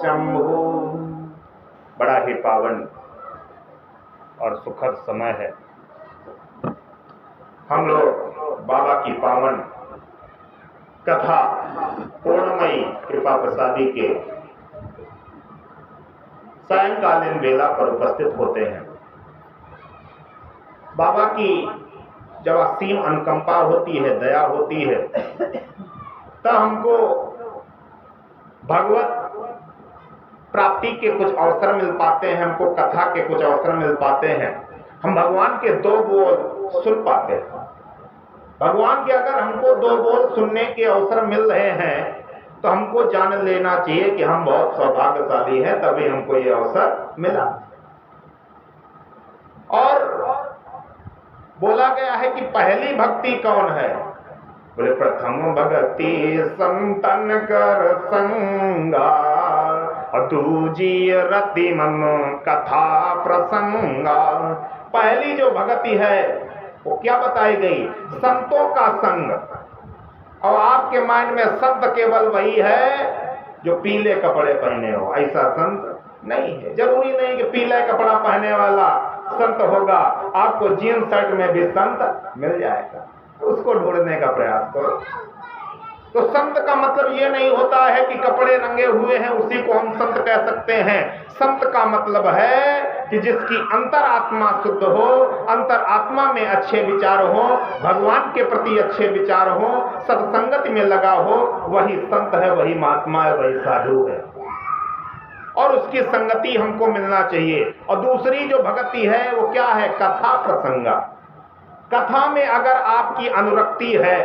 शंभु। बड़ा ही पावन और सुखद समय है। हम लोग बाबा की पावन कथा पूर्णमयी कृपा प्रसादी के सायंकालीन वेला पर उपस्थित होते हैं। बाबा की जब असीम अनुकंपा होती है, दया होती है, तब हमको भगवत प्राप्ति के कुछ अवसर मिल पाते हैं, हमको कथा के कुछ अवसर मिल पाते हैं, हम भगवान के दो बोल सुन पाते हैं। भगवान के अगर हमको दो बोल सुनने के अवसर मिल रहे हैं तो हमको जान लेना चाहिए कि हम बहुत सौभाग्यशाली हैं, तभी हमको ये अवसर मिला। और बोला गया है कि पहली भक्ति कौन है? बोले प्रथम भक्ति संतन कर संगा, और दूजी रति मम कथा प्रसंगा। पहली जो भक्ति है वो क्या बताई गई? संतों का संग। और आपके माइंड में संत केवल वही है जो पीले कपड़े पहने हो, ऐसा संत नहीं है। जरूरी नहीं कि पीले कपड़ा पहने वाला संत होगा, आपको जीन्स शर्ट में भी संत मिल जाएगा, उसको ढूंढने का प्रयास करो। तो संत का मतलब ये नहीं होता है कि कपड़े रंगे हुए हैं उसी को हम संत कह सकते हैं। संत का मतलब है कि जिसकी अंतर आत्मा शुद्ध हो, अंतर आत्मा में अच्छे विचार हो, भगवान के प्रति अच्छे विचार हो, सत्संगत में लगा हो, वही संत है, वही महात्मा है, वही साधु है। और उसकी संगति हमको मिलना चाहिए। और दूसरी जो भक्ति है वो क्या है? कथा प्रसंगा। कथा में अगर आपकी अनुरक्ति है,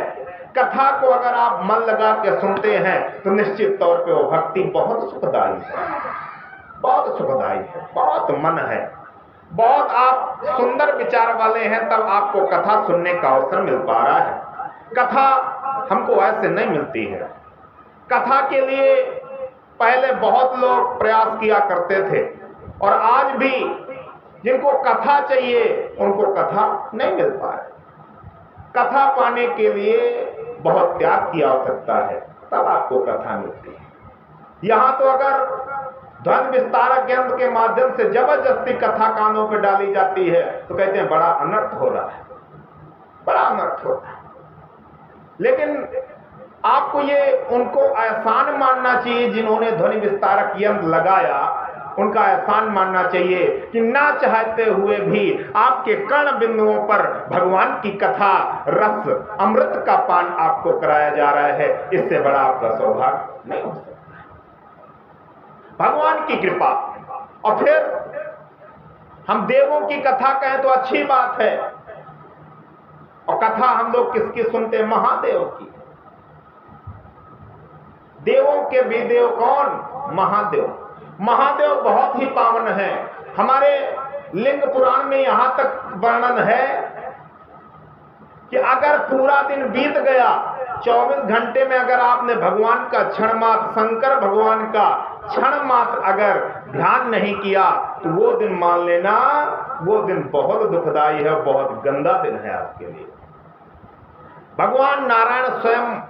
कथा को अगर आप मन लगा के सुनते हैं तो निश्चित तौर पे वो भक्ति बहुत सुखदायी है, बहुत सुखदायी है, बहुत मन है, बहुत आप सुंदर विचार वाले हैं, तब आपको कथा सुनने का अवसर मिल पा रहा है। कथा हमको ऐसे नहीं मिलती है। कथा के लिए पहले बहुत लोग प्रयास किया करते थे, और आज भी जिनको कथा चाहिए उनको कथा नहीं मिल पा रही। कथा पाने के लिए बहुत त्याग की आवश्यकता है, तब आपको कथा मिलती है। यहां तो अगर धन विस्तारक यंत्र के माध्यम से जबरदस्ती कथा कानों पे डाली जाती है तो कहते हैं बड़ा अनर्थ हो रहा है, बड़ा अनर्थ हो रहा है। लेकिन आपको ये उनको एहसान मानना चाहिए जिन्होंने ध्वनि विस्तारक यंत्र लगाया, उनका एहसान मानना चाहिए कि ना चाहते हुए भी आपके कर्ण बिंदुओं पर भगवान की कथा रस अमृत का पान आपको कराया जा रहा है। इससे बड़ा आपका सौभाग्य नहीं हो सकता। भगवान की कृपा। और फिर हम देवों की कथा कहें तो अच्छी बात है। और कथा हम लोग किसकी सुनते हैं? महादेव की। देवों के भी देव कौन? महादेव। महादेव बहुत ही पावन है। हमारे लिंग पुराण में यहां तक वर्णन है कि अगर पूरा दिन बीत गया, 24 घंटे में अगर आपने भगवान का क्षण मात्र, शंकर भगवान का क्षण मात्र अगर ध्यान नहीं किया तो वो दिन मान लेना वो दिन बहुत दुखदाई है, बहुत गंदा दिन है आपके लिए। भगवान नारायण स्वयं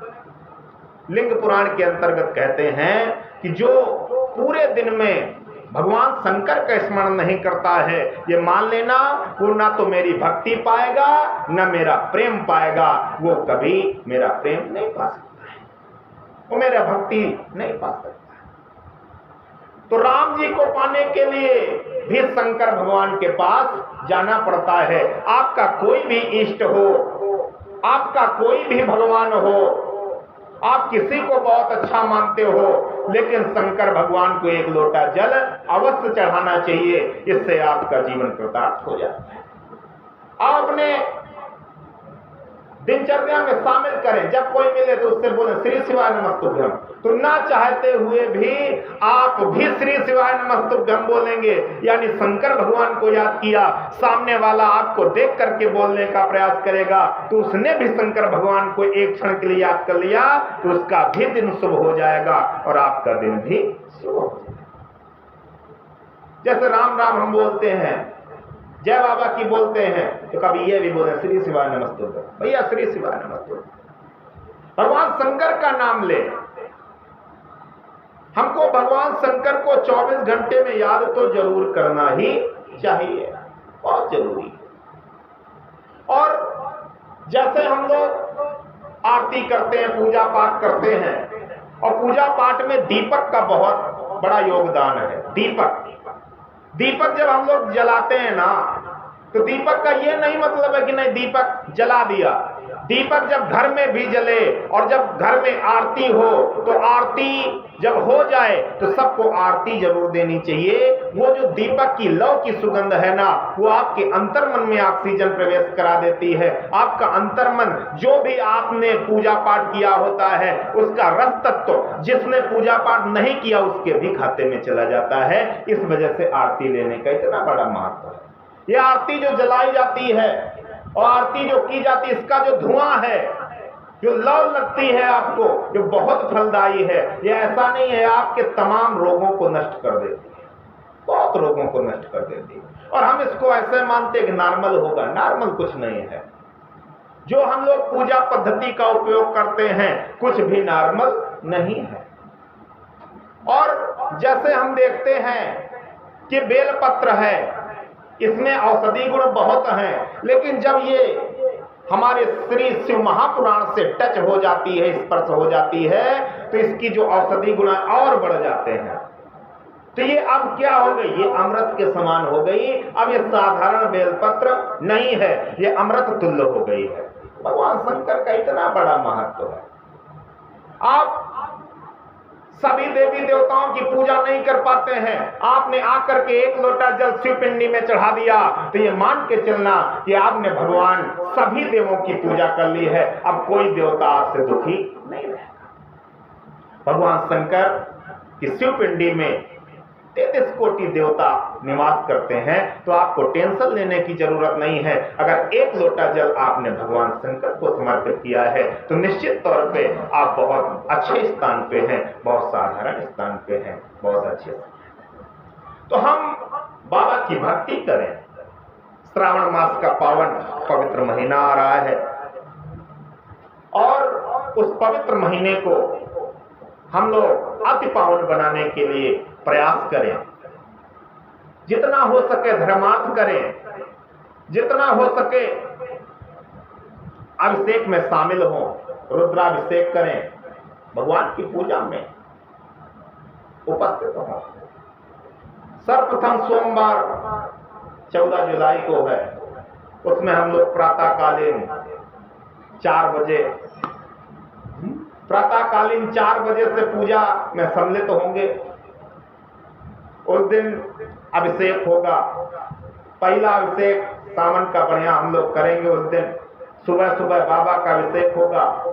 लिंग पुराण के अंतर्गत कहते हैं कि जो पूरे दिन में भगवान शंकर का स्मरण नहीं करता है, ये मान लेना वो ना तो मेरी भक्ति पाएगा ना मेरा प्रेम पाएगा, वो कभी मेरा प्रेम नहीं पा सकता है, वो मेरा भक्ति नहीं पा सकता है। तो राम जी को पाने के लिए भी शंकर भगवान के पास जाना पड़ता है। आपका कोई भी इष्ट हो, आपका कोई भी भगवान हो, आप किसी को बहुत अच्छा मानते हो, लेकिन शंकर भगवान को एक लोटा जल अवश्य चढ़ाना चाहिए, इससे आपका जीवन कृतार्थ हो जाता है। आप अपने दिनचर्या में शामिल करें। जब कोई मिले तो उससे बोले श्री शिवाय नमस्तुभ्यम। तो ना चाहते हुए भी आप भी श्री शिवाय नमस्तुभ्यम बोलेंगे, यानी शंकर भगवान को याद किया। सामने वाला आपको देख करके बोलने का प्रयास करेगा तो उसने भी शंकर भगवान को एक क्षण के लिए याद कर लिया तो उसका भी दिन शुभ हो जाएगा और आपका दिन भी शुभ हो जाएगा। जैसे राम राम हम बोलते हैं, जय बाबा की बोलते हैं, तो कभी ये भी बोले श्री शिवाय नमस्तुभ्यम, भैया श्री शिवाय नमस्तुभ्यम। भगवान शंकर का नाम ले, हमको भगवान शंकर को 24 घंटे में याद तो जरूर करना ही चाहिए, बहुत जरूरी है। और जैसे हम लोग आरती करते हैं, पूजा पाठ करते हैं, और पूजा पाठ में दीपक का बहुत बड़ा योगदान है। दीपक जब हम लोग जलाते हैं ना, तो दीपक का ये नहीं मतलब है कि नहीं दीपक जला दिया। दीपक जब घर में भी जले और जब घर में आरती हो, तो आरती जब हो जाए तो सबको आरती जरूर देनी चाहिए। वो जो दीपक की लौ की सुगंध है ना, वो आपके अंतर्मन में ऑक्सीजन प्रवेश करा देती है। आपका अंतर्मन, जो भी आपने पूजा पाठ किया होता है, उसका रस तत्व जिसने पूजा पाठ नहीं किया उसके भी खाते में चला जाता है। इस वजह से आरती लेने का इतना बड़ा महत्व है। ये आरती जो जलाई जाती है और आरती जो की जाती है, इसका जो धुआं है, जो लौ लगती है आपको, जो बहुत फलदायी है, ये ऐसा नहीं है आपके तमाम रोगों को नष्ट कर देती है, बहुत रोगों को नष्ट कर देती है। और हम इसको ऐसे मानते हैं कि नॉर्मल होगा, नॉर्मल कुछ नहीं है। जो हम लोग पूजा पद्धति का उपयोग करते हैं कुछ भी नॉर्मल नहीं है। और जैसे हम देखते हैं कि बेलपत्र है, इसमें औषधि गुण बहुत हैं, लेकिन जब ये हमारे श्री शिव महापुराण से टच हो जाती है, स्पर्श हो जाती है, तो इसकी जो औषधि गुण और बढ़ जाते हैं। तो ये अब क्या हो गई, ये अमृत के समान हो गई। अब ये साधारण बेलपत्र नहीं है, ये अमृत तुल्य हो गई है। भगवान शंकर का इतना बड़ा महत्व है। आप सभी देवी देवताओं की पूजा नहीं कर पाते हैं, आपने आकर के एक लोटा जल शिव पिंडी में चढ़ा दिया, तो ये मान के चलना कि आपने भगवान सभी देवों की पूजा कर ली है। अब कोई देवता आपसे दुखी नहीं रहेगा। भगवान शंकर की शिव पिंडी में 33 कोटि देवता निवास करते हैं, तो आपको टेंशन लेने की जरूरत नहीं है। अगर एक लोटा जल आपने भगवान शंकर को समर्पित किया है, तो निश्चित तौर पे आप बहुत अच्छे स्थान पे हैं, बहुत साधारण स्थान पे हैं, बहुत अच्छे। तो हम बाबा की भक्ति करें। श्रावण मास का पावन पवित्र महीना आ रहा है, और उस पवित्र महीने को हम लोग अति पावन बनाने के लिए प्रयास करें। जितना हो सके धर्मार्थ करें, जितना हो सके अभिषेक में शामिल हो, रुद्राभिषेक करें, भगवान की पूजा में उपस्थित हो। सर्वप्रथम सोमवार 14 जुलाई को है, उसमें हम लोग प्रातःकालीन 4 बजे से पूजा में सम्मिलित होंगे। उस दिन अभिषेक होगा, पहला अभिषेक सावन का बढ़िया हम लोग करेंगे। उस दिन सुबह सुबह बाबा का अभिषेक होगा,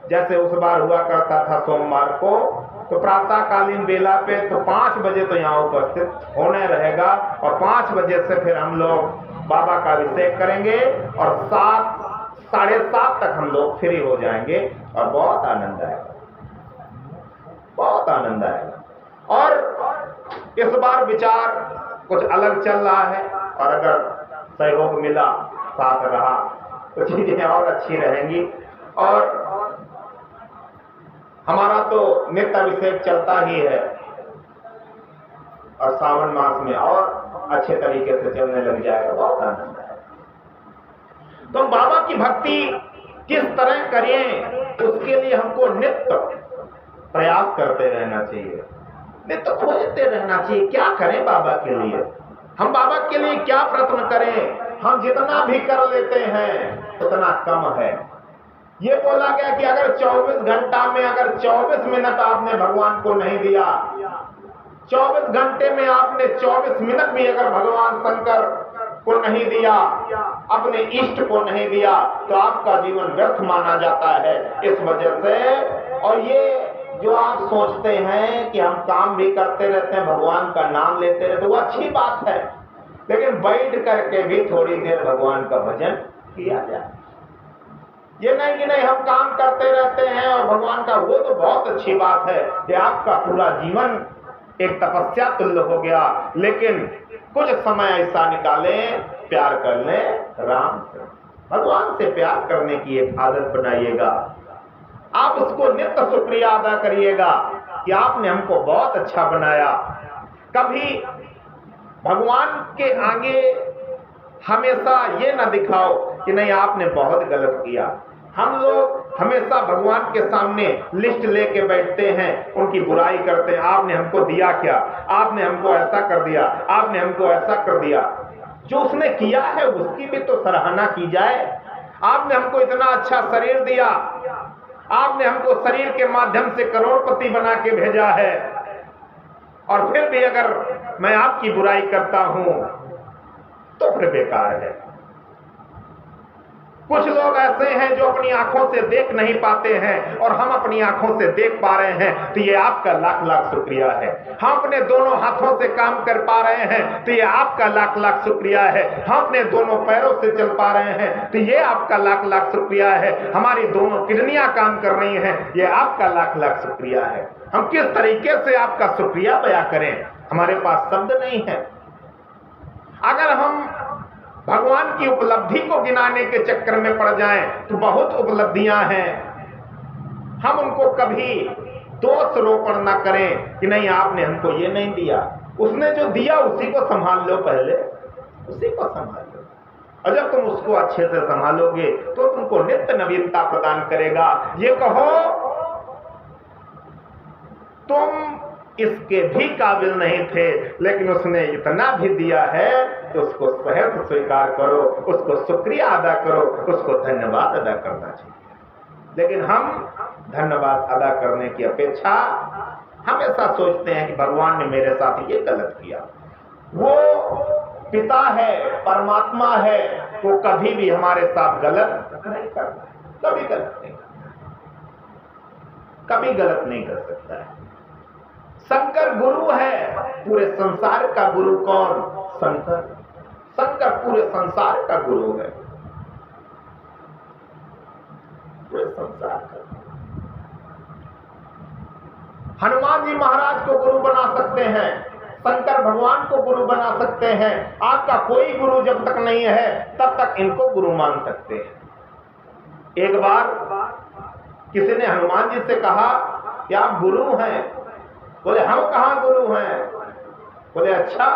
जैसे उस बार हुआ करता था सोमवार को। तो प्रातःकालीन बेला पे तो 5 बजे तो यहाँ उपस्थित होने रहेगा, और 5 बजे से फिर हम लोग बाबा का अभिषेक करेंगे, और 7 साढ़े 7 तक हम लोग फ्री हो जाएंगे, और बहुत आनंद आएगा, बहुत आनंद आएगा। और इस बार विचार कुछ अलग चल रहा है, और अगर सहयोग मिला, साथ रहा, तो चीजें और अच्छी रहेंगी। और हमारा तो नित्य अभिषेक चलता ही है, और सावन मास में और अच्छे तरीके से चलने लग जाएगा, बहुत आनंद है। तो बाबा की भक्ति किस तरह करें, उसके लिए हमको नित्य प्रयास करते रहना चाहिए, नित्य खोजते रहना चाहिए। क्या करें बाबा के लिए, हम बाबा के लिए क्या प्रयत्न करें। हम जितना भी कर लेते हैं उतना कम है। ये बोला गया कि अगर 24 घंटा में अगर 24 मिनट आपने भगवान को नहीं दिया, 24 घंटे में आपने 24 मिनट भी अगर भगवान शंकर को नहीं दिया, अपने इष्ट को नहीं दिया, तो आपका जीवन व्यर्थ माना जाता है। इस वजह से, और ये जो आप सोचते हैं कि हम काम भी करते रहते हैं, भगवान का नाम लेते रहते, वो अच्छी बात है, लेकिन बैठ करके भी थोड़ी देर भगवान का भजन किया जाए। ये नहीं कि नहीं हम काम करते रहते हैं और भगवान का, वो तो बहुत अच्छी बात है कि आपका पूरा जीवन एक तपस्या तुल्य हो गया, लेकिन कुछ समय ऐसा निकालें, प्यार कर लें राम से, भगवान से प्यार करने की एक आदत बनाइएगा। आप उसको नित्य शुक्रिया अदा करिएगा कि आपने हमको बहुत अच्छा बनाया। कभी भगवान के आगे हमेशा ये ना दिखाओ कि नहीं आपने बहुत गलत किया। हम लोग हमेशा भगवान के सामने लिस्ट लेके बैठते हैं, उनकी बुराई करते हैं, आपने हमको दिया क्या, आपने हमको ऐसा कर दिया, आपने हमको ऐसा कर दिया। जो उसने किया है उसकी भी तो सराहना की जाए। आपने हमको इतना अच्छा शरीर दिया, आपने हमको शरीर के माध्यम से करोड़पति बना के भेजा है, और फिर भी अगर मैं आपकी बुराई करता हूं तो फिर बेकार है। कुछ लोग ऐसे हैं जो अपनी आंखों से देख नहीं पाते हैं और हम अपनी आंखों से देख पा रहे हैं, तो ये आपका लाख लाख शुक्रिया है। हम अपने दोनों हाथों से काम कर पा रहे हैं, तो ये आपका लाख लाख शुक्रिया है। हम अपने दोनों पैरों से चल पा रहे हैं, तो ये आपका लाख लाख शुक्रिया है। हमारी दोनों किडनियां काम कर रही हैं, ये आपका लाख लाख शुक्रिया है। हम किस तरीके से आपका शुक्रिया बयां करें, हमारे पास शब्द नहीं है। अगर हम भगवान की उपलब्धि को गिनाने के चक्कर में पड़ जाएं तो बहुत उपलब्धियां हैं। हम उनको कभी दोष रोपण ना करें कि नहीं आपने हमको ये नहीं दिया। उसने जो दिया उसी को संभाल लो, पहले उसी को संभाल लो, और जब तुम उसको अच्छे से संभालोगे तो तुमको नित्य नवीनता प्रदान करेगा। ये कहो तुम इसके भी काबिल नहीं थे, लेकिन उसने इतना भी दिया है तो उसको सहर्ष स्वीकार करो, उसको शुक्रिया अदा करो, उसको धन्यवाद अदा करना चाहिए। लेकिन हम धन्यवाद अदा करने की अपेक्षा हमेशा सोचते हैं कि भगवान ने मेरे साथ ये गलत किया। वो पिता है, परमात्मा है, वो कभी भी हमारे साथ गलत नहीं करता, कभी गलत नहीं करता, कभी गलत नहीं कर सकता है। शंकर गुरु है, पूरे संसार का गुरु कौन? शंकर। शंकर पूरे संसार का गुरु है, पूरे संसार का। हनुमान जी महाराज को गुरु बना सकते हैं, शंकर भगवान को गुरु बना सकते हैं। आपका कोई गुरु जब तक नहीं है तब तक इनको गुरु मान सकते हैं। एक बार किसी ने हनुमान जी से कहा कि आप गुरु हैं। बोले हम कहाँ गुरु हैं। बोले अच्छा,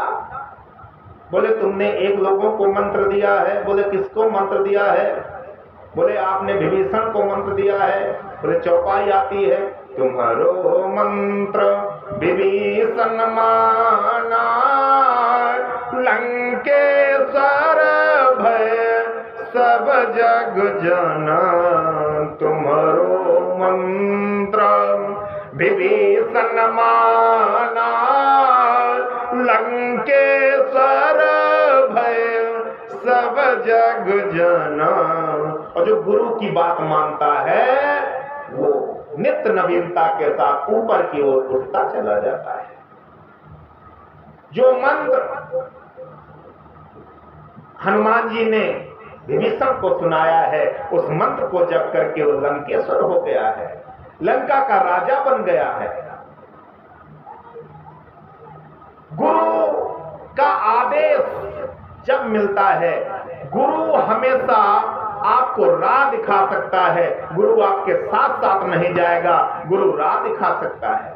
बोले तुमने एक लोगों को मंत्र दिया है। बोले किसको मंत्र दिया है। बोले आपने विभीषण को मंत्र दिया है। बोले चौपाई आती है, तुम्हारो मंत्र विभीषण माना, लंकेश्वर भय सब जग जना, तुम्हारो मंत्र विभीषण माना, लंकेश्वर भय सब जग जना। और जो गुरु की बात मानता है वो नित्य नवीनता के साथ ऊपर की ओर उठता चला जाता है। जो मंत्र हनुमान जी ने विभीषण को सुनाया है, उस मंत्र को जप करके वो लंकेश्वर हो गया है, लंका का राजा बन गया है। गुरु का आदेश जब मिलता है, गुरु हमेशा आपको राह दिखा सकता है। गुरु आपके साथ साथ नहीं जाएगा, गुरु राह दिखा सकता है।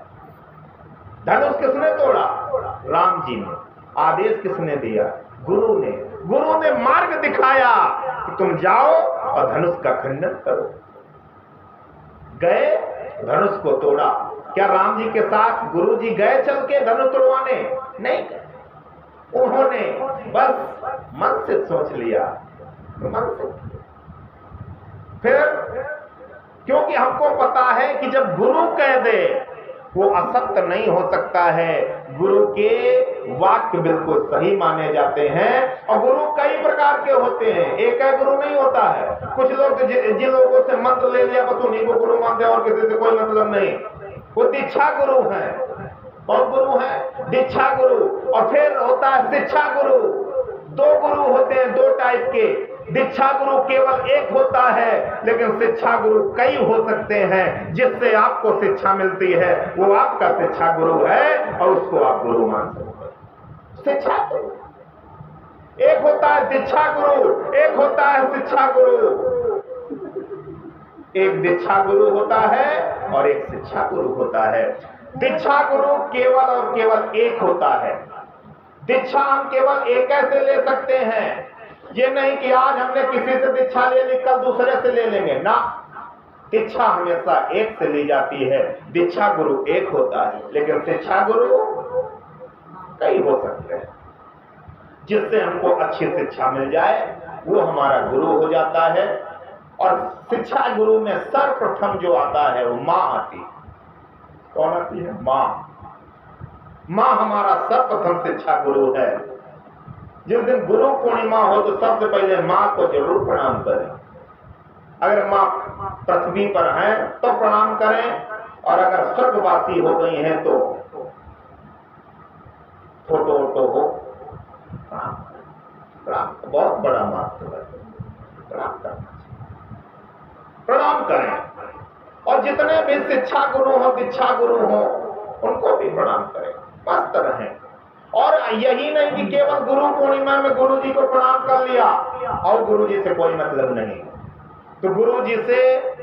धनुष किसने तोड़ा? राम जी ने। आदेश किसने दिया? गुरु ने। गुरु ने मार्ग दिखाया कि तुम जाओ और धनुष का खंडन करो। गए, धनुष को तोड़ा। क्या राम जी के साथ गुरु जी गए चल के धनुष तोड़वाने? नहीं गए। उन्होंने बस मन से सोच लिया, मन से। फिर क्योंकि हमको पता है कि जब गुरु कह दे वो असत्य नहीं हो सकता है। गुरु के वाक्य बिल्कुल सही माने जाते हैं। और गुरु कई प्रकार के होते हैं, एक है गुरु नहीं होता है। कुछ लोग जिन लोगों से मंत्र ले लिया बस उन्हीं को गुरु मानते हैं और किसी से कोई मतलब नहीं। वो दीक्षा गुरु है। कौन गुरु है? दीक्षा गुरु। और फिर होता है शिक्षा गुरु। दो गुरु होते हैं, दो टाइप के। दीक्षा गुरु केवल एक होता है, लेकिन शिक्षा गुरु कई हो सकते हैं। जिससे आपको शिक्षा मिलती है वो आपका शिक्षा गुरु है और उसको आप गुरु मान सकते हैं। शिक्षा गुरु एक होता है, दीक्षा गुरु एक होता है, शिक्षा गुरु एक दीक्षा गुरु होता है और एक शिक्षा गुरु होता है। दीक्षा गुरु केवल और केवल एक होता है। दीक्षा हम केवल एक कैसे ले सकते हैं, ये नहीं कि आज हमने किसी से दीक्षा ले ली कल दूसरे से ले लेंगे ना। दीक्षा हमेशा एक से ली जाती है। दीक्षा गुरु एक होता है, लेकिन शिक्षा गुरु कई हो सकते हैं। जिससे हमको अच्छी शिक्षा मिल जाए वो हमारा गुरु हो जाता है। और शिक्षा गुरु में सर्वप्रथम जो आता है वो माँ आती है। कौन आती है? माँ। माँ हमारा सर्वप्रथम शिक्षा गुरु है। जिस दिन गुरु पूर्णिमा हो तो सबसे पहले माँ को जरूर प्रणाम करें। अगर माँ पृथ्वी पर हैं तो प्रणाम करें, और अगर स्वर्गवासी हो गई हैं तो फोटो वोटो हो प्रणाम, बहुत बड़ा महत्व है। प्रणाम करना, प्रणाम करें। और जितने भी शिक्षा गुरु हो, दीक्षा गुरु हो, उनको भी प्रणाम करें, मस्त रहें। और यही नहीं कि केवल गुरु पूर्णिमा में गुरु जी को प्रणाम कर लिया और गुरु जी से कोई मतलब नहीं, तो गुरु जी से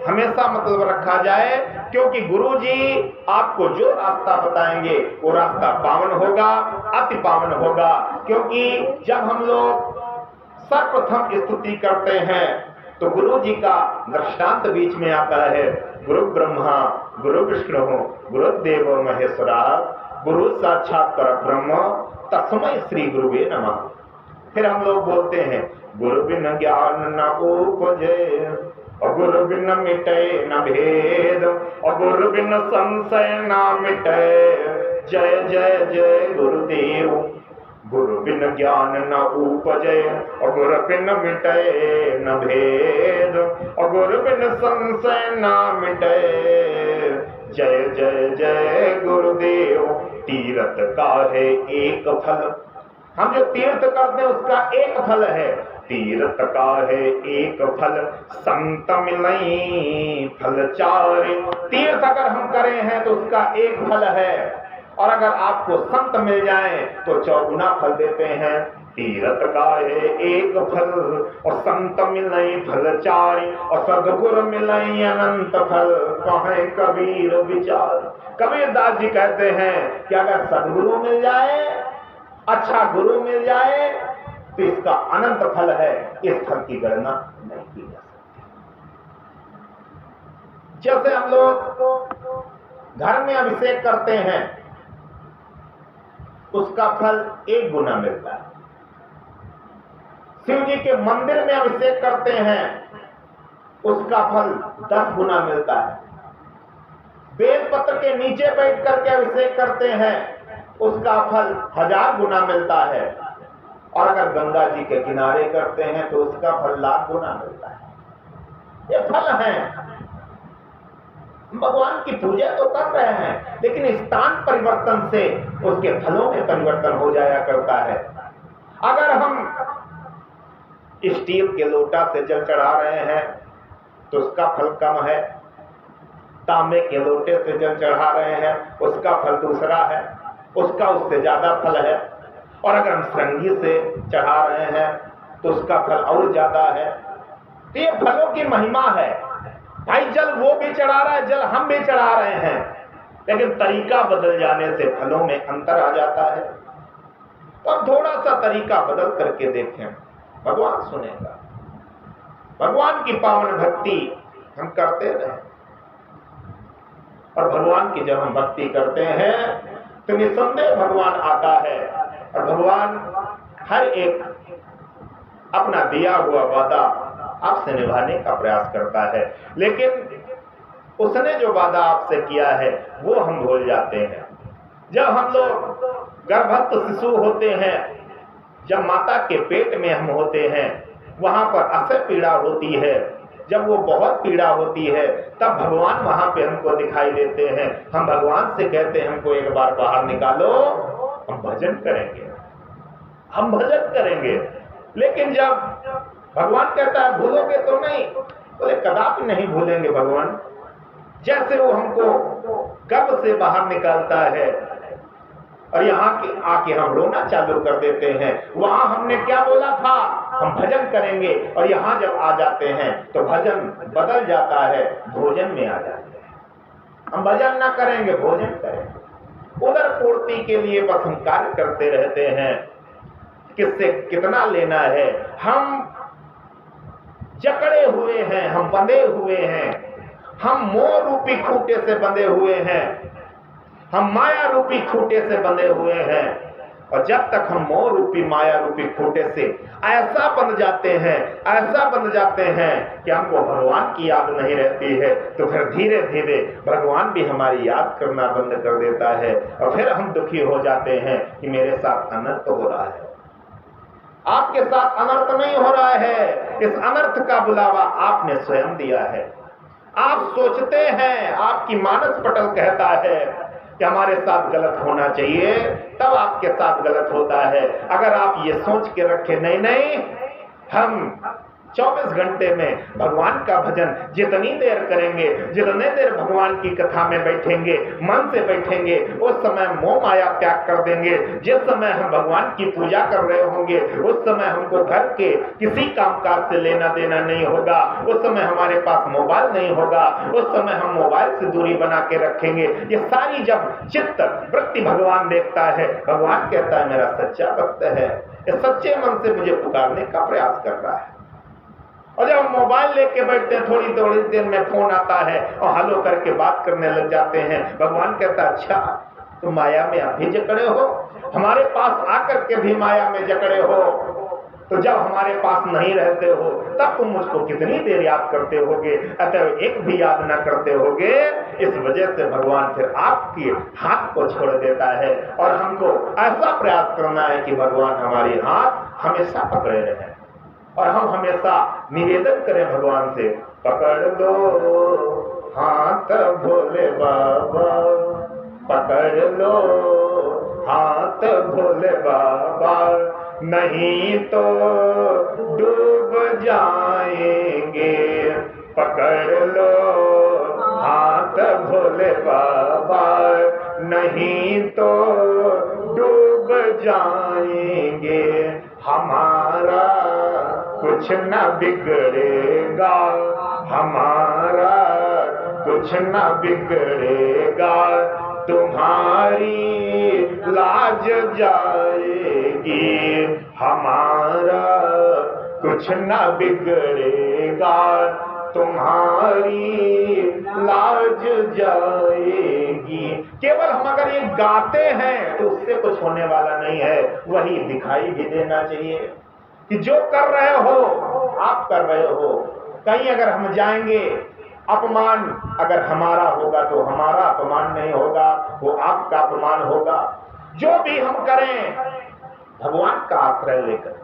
हमेशा मतलब रखा जाए, क्योंकि गुरु जी आपको जो रास्ता बताएंगे वो रास्ता पावन होगा, अति पावन होगा। क्योंकि जब हम लोग सर्वप्रथम स्तुति करते हैं तो गुरु जी का दृष्टांत बीच में आता है। गुरु ब्रह्मा गुरु विष्णु गुरुदेव महेश्वरा गुरु साक्षात परब्रह्म तस्मै श्री गुरुवे नमः। फिर हम लोग बोलते हैं गुरु बिन ज्ञान न उपजे, और गुरु बिन मिटे न भेद, और गुरु बिन संशय न मिटे। जय जय जय गुरुदेव। गुरु बिन ज्ञान न उपजे, और गुरु बिन मिटे न भेद, और गुरु बिन संशय न मिटे। जय जय जय गुरुदेव। तीर्थ का है एक फल, हम जो तीर्थ करते हैं उसका एक फल है। तीर्थ का है एक फल, संत मिलई फल चार। तीर्थ अगर हम करें हैं तो उसका एक फल है, और अगर आपको संत मिल जाए तो चौगुना फल देते हैं। तीर्थ का है एक फल, और संत मिलई फल चार, और सद्गुरु मिलई अनंत फल। कहे कबीर विचार। कबीर दास जी कहते हैं कि अगर सद्गुरु मिल जाए, अच्छा गुरु मिल जाए, तो इसका अनंत फल है। इस फल की गणना नहीं की जा सकती। जैसे हम लोग घर में अभिषेक करते हैं, उसका फल 1 गुना मिलता है। शिव जी के मंदिर में अभिषेक करते हैं, उसका फल 10 गुना मिलता है। बेलपत्र के नीचे बैठ करके अभिषेक करते हैं, उसका फल 1000 गुना मिलता है। और अगर गंगा जी के किनारे करते हैं तो उसका फल लाख गुना मिलता है। ये फल हैं। भगवान की पूजा तो कर रहे हैं, लेकिन स्थान परिवर्तन से उसके फलों में परिवर्तन हो जाया करता है। अगर हम स्टील के लोटा से जल चढ़ा रहे हैं तो उसका फल कम है। तांबे के लोटे से जल चढ़ा रहे हैं, उसका फल दूसरा है, उसका उससे ज्यादा फल है। और अगर हम श्रृंगी से चढ़ा रहे हैं तो उसका फल और ज्यादा है। तो ये फलों की महिमा है। भाई जल वो भी चढ़ा रहा है, जल हम भी चढ़ा रहे हैं, लेकिन तरीका बदल जाने से फलों में अंतर आ जाता है। और थोड़ा सा तरीका बदल करके देखें, भगवान सुनेगा। भगवान की पावन भक्ति हम करते रहे, और भगवान की जब हम भक्ति करते हैं तो निसंदेह भगवान आता है। और भगवान हर एक अपना दिया हुआ वादा आपसे निभाने का प्रयास करता है, लेकिन उसने जो वादा आपसे किया है वो हम भूल जाते हैं। जब हम लोग गर्भस्थ शिशु होते हैं, जब माता के पेट में हम होते हैं, वहां पर असह्य पीड़ा होती है। जब वो बहुत पीड़ा होती है तब भगवान वहां पे हमको दिखाई देते हैं। हम भगवान से कहते हैं हमको एक बार बाहर निकालो, हम भजन करेंगे, हम भजन करेंगे। लेकिन जब भगवान कहता है भूलोगे तो नहीं, बोले कदापि नहीं भूलेंगे भगवान। जैसे वो हमको गर्भ से बाहर निकालता है और यहाँ आके हम रोना चालू कर देते हैं, वहां हमने क्या बोला था, हम भजन करेंगे, और यहाँ जब आ जाते हैं तो भजन बदल जाता है, भोजन में आ जाते हैं। हम भजन ना करेंगे, भोजन करेंगे। उदर पूर्ति के लिए बस हम कार्य करते रहते हैं, किससे कितना लेना है। हम जकड़े हुए हैं, हम बंधे हुए हैं, हम मोह रूपी खूंटे से बंधे हुए हैं, हम माया रूपी खूंटे से बंधे हुए हैं। और जब तक हम मोह रूपी माया रूपी खूंटे से ऐसा बंध जाते हैं, ऐसा बंध जाते हैं कि हमको भगवान की याद नहीं रहती है, तो फिर धीरे धीरे भगवान भी हमारी याद करना बंद कर देता है और फिर हम दुखी हो जाते हैं कि मेरे साथ अनर्थ हो रहा है। आपके साथ अनर्थ नहीं हो रहा है, इस अनर्थ का बुलावा आपने स्वयं दिया है। आप सोचते हैं, आपकी मानस पटल कहता है कि हमारे साथ गलत होना चाहिए, तब आपके साथ गलत होता है। अगर आप ये सोच के रखे नहीं नहीं हम 24 घंटे में भगवान का भजन जितनी देर करेंगे, जितने देर भगवान की कथा में बैठेंगे, मन से बैठेंगे, उस समय मोह माया त्याग कर देंगे। जिस समय हम भगवान की पूजा कर रहे होंगे उस समय हमको घर के किसी कामकाज से लेना देना नहीं होगा, उस समय हमारे पास मोबाइल नहीं होगा, उस समय हम मोबाइल से दूरी बना के रखेंगे। ये सारी जब चित्त वृत्ति भगवान देखता है, भगवान कहता है मेरा सच्चा भक्त है, ये सच्चे मन से मुझे पुकारने का प्रयास कर रहा है। और जब हम मोबाइल लेके बैठते हैं, थोड़ी थोड़ी देर में फोन आता है और हेलो करके बात करने लग जाते हैं। भगवान कहता है अच्छा तुम माया में अभी जकड़े हो, हमारे पास आकर के भी माया में जकड़े हो, तो जब हमारे पास नहीं रहते हो तब तुम मुझको कितनी देर याद करते होगे, अतः एक भी याद ना करते होगे। इस वजह से भगवान फिर आपके हाथ को छोड़ देता है और हमको ऐसा प्रयास करना है कि भगवान हमारे हाथ हमेशा पकड़े रहे और हम हमेशा निवेदन करें भगवान से, पकड़ लो हाथ भोले बाबा, पकड़ लो हाथ भोले बाबा, नहीं तो डूब जाएंगे। पकड़ लो हाथ भोले बाबा, नहीं तो डूब जाएंगे। हमारा कुछ न बिगड़ेगा, हमारा कुछ न बिगड़ेगा, तुम्हारी लाज जाएगी। हमारा कुछ न बिगड़ेगा, तुम्हारी लाज जाएगी। केवल हम अगर ये गाते हैं तो उससे कुछ होने वाला नहीं है, वही दिखाई भी देना चाहिए कि जो कर रहे हो आप कर रहे हो। कहीं अगर हम जाएंगे, अपमान अगर हमारा होगा तो हमारा अपमान नहीं होगा, वो आपका अपमान होगा। जो भी हम करें भगवान का आश्रय लेकर।